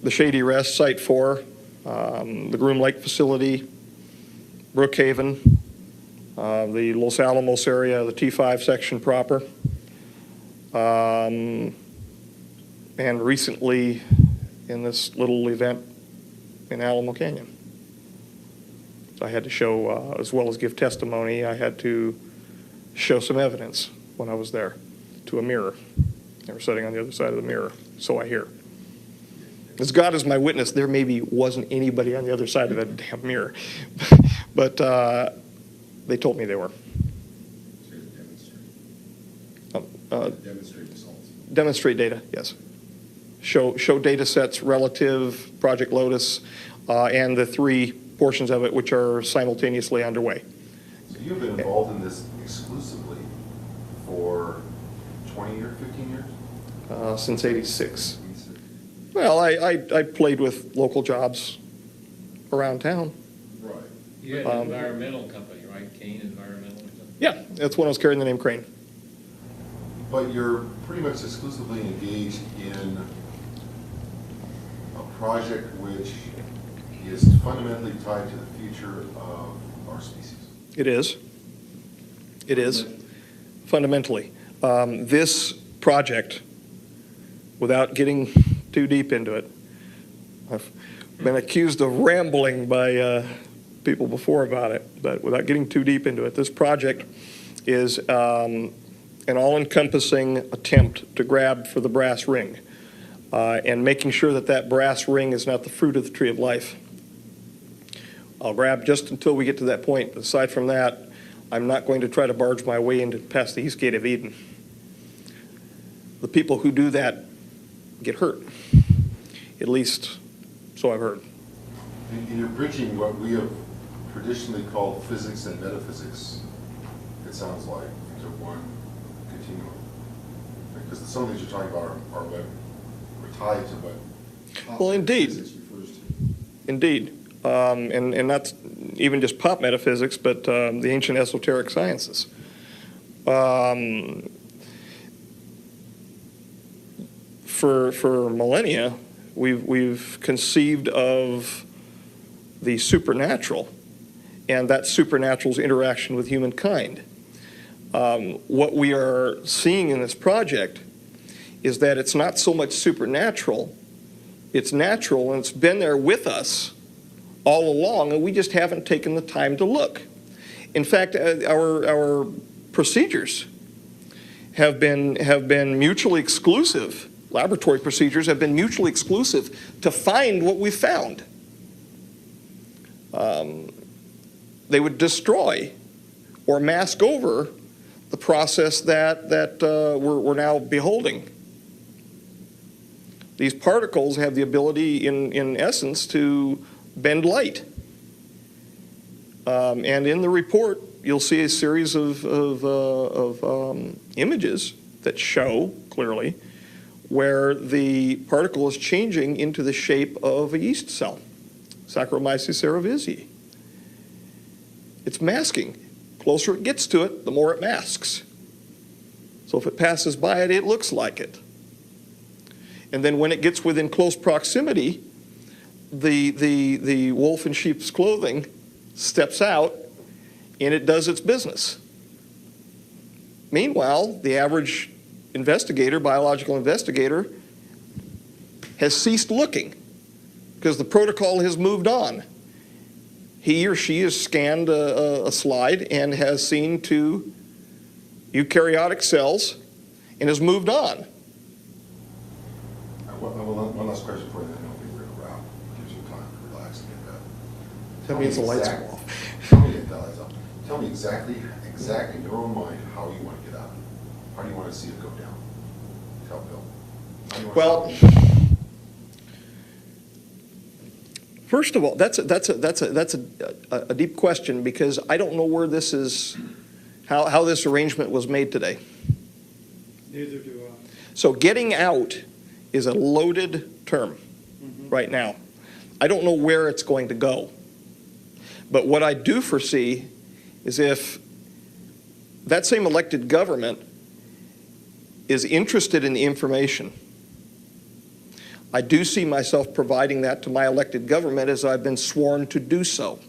the Shady Rest, Site 4, the Groom Lake facility, Brookhaven, the Los Alamos area, the T5 section proper, and recently in this little event in Alamo Canyon. So I had to show, as well as give testimony, I had to show some evidence when I was there to a mirror. They were sitting on the other side of the mirror, so I hear. As God is my witness, there maybe wasn't anybody on the other side of that damn mirror. But they told me they were. Demonstrate results. Demonstrate data, yes. Show data sets relative, Project Lotus, and the 3 portions of it which are simultaneously underway. So you've been involved in this exclusively for 20 years, 15 years? Since '86. Well, I played with local jobs around town. Right. You had an environmental company, right? Kane Environmental or something? Yeah, that's when I was carrying the name Crane. But you're pretty much exclusively engaged in a project which is fundamentally tied to the future of our species. It is. It is, fundamentally. This project, without getting too deep into it, I've been accused of rambling by people before about it, but without getting too deep into it, this project is an all-encompassing attempt to grab for the brass ring and making sure that that brass ring is not the fruit of the tree of life. I'll grab just until we get to that point. Aside from that, I'm not going to try to barge my way into past the east gate of Eden. The people who do that get hurt, at least so I've heard. And you're bridging what we have traditionally called physics and metaphysics, it sounds like, into one continuum. Because some of things you're talking about are what are tied to what Well, indeed. physics refers to. Indeed. And not even just pop metaphysics, but the ancient esoteric sciences. For millennia, we've conceived of the supernatural and that supernatural's interaction with humankind. What we are seeing in this project is that it's not so much supernatural, it's natural, and it's been there with us all along, and we just haven't taken the time to look. In fact, our procedures have been mutually exclusive. Laboratory procedures have been mutually exclusive to find what we found. They would destroy or mask over the process that we're now beholding. These particles have the ability, in essence, to bend light. And in the report, you'll see a series of images that show clearly where the particle is changing into the shape of a yeast cell, Saccharomyces cerevisiae. It's masking. Closer it gets to it, the more it masks. So if it passes by it, it looks like it. And then when it gets within close proximity, the wolf in sheep's clothing steps out and it does its business. Meanwhile, the average investigator, biological investigator, has ceased looking because the protocol has moved on. He or she has scanned a slide and has seen 2 eukaryotic cells and has moved on. One last question for you, then I'll be real wrap. Gives you time to relax and get that. That means the lights go off. Tell me exactly in your own mind how you want to get out of it. How do you want to see it go down? Tell Bill. How do you want to see it go down? First of all, that's a deep question because I don't know where this is, how this arrangement was made today. Neither do I. So getting out is a loaded term right now. I don't know where it's going to go. But what I do foresee is if that same elected government is interested in the information, I do see myself providing that to my elected government as I've been sworn to do so.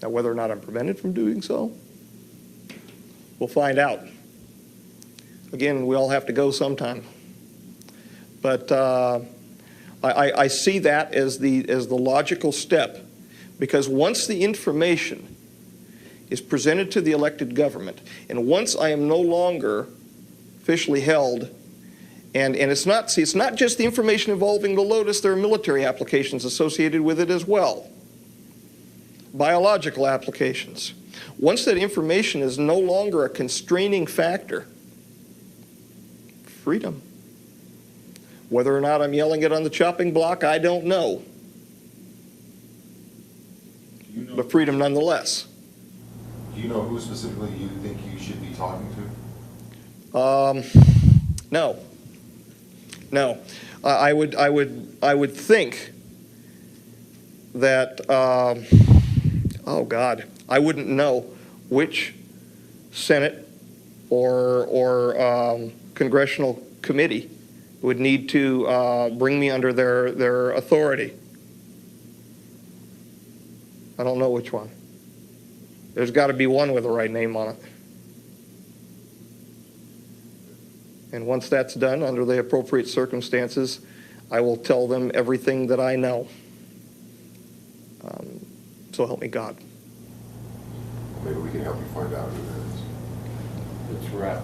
Now, whether or not I'm prevented from doing so, we'll find out. Again, we all have to go sometime. But I see that as the logical step, because once the information is presented to the elected government, and once I am no longer officially held, and it's not just the information involving the Lotus, there are military applications associated with it as well, biological applications. Once that information is no longer a constraining factor, freedom. Whether or not I'm yelling it on the chopping block, I don't know. But freedom nonetheless. Do you know who specifically you think you should be talking to? No. No. I would think that, oh God, I wouldn't know which Senate or congressional committee would need to bring me under their authority. I don't know which one. There's got to be one with the right name on it. And once that's done, under the appropriate circumstances, I will tell them everything that I know. So help me God. Maybe we can help you find out who that is. Let's wrap.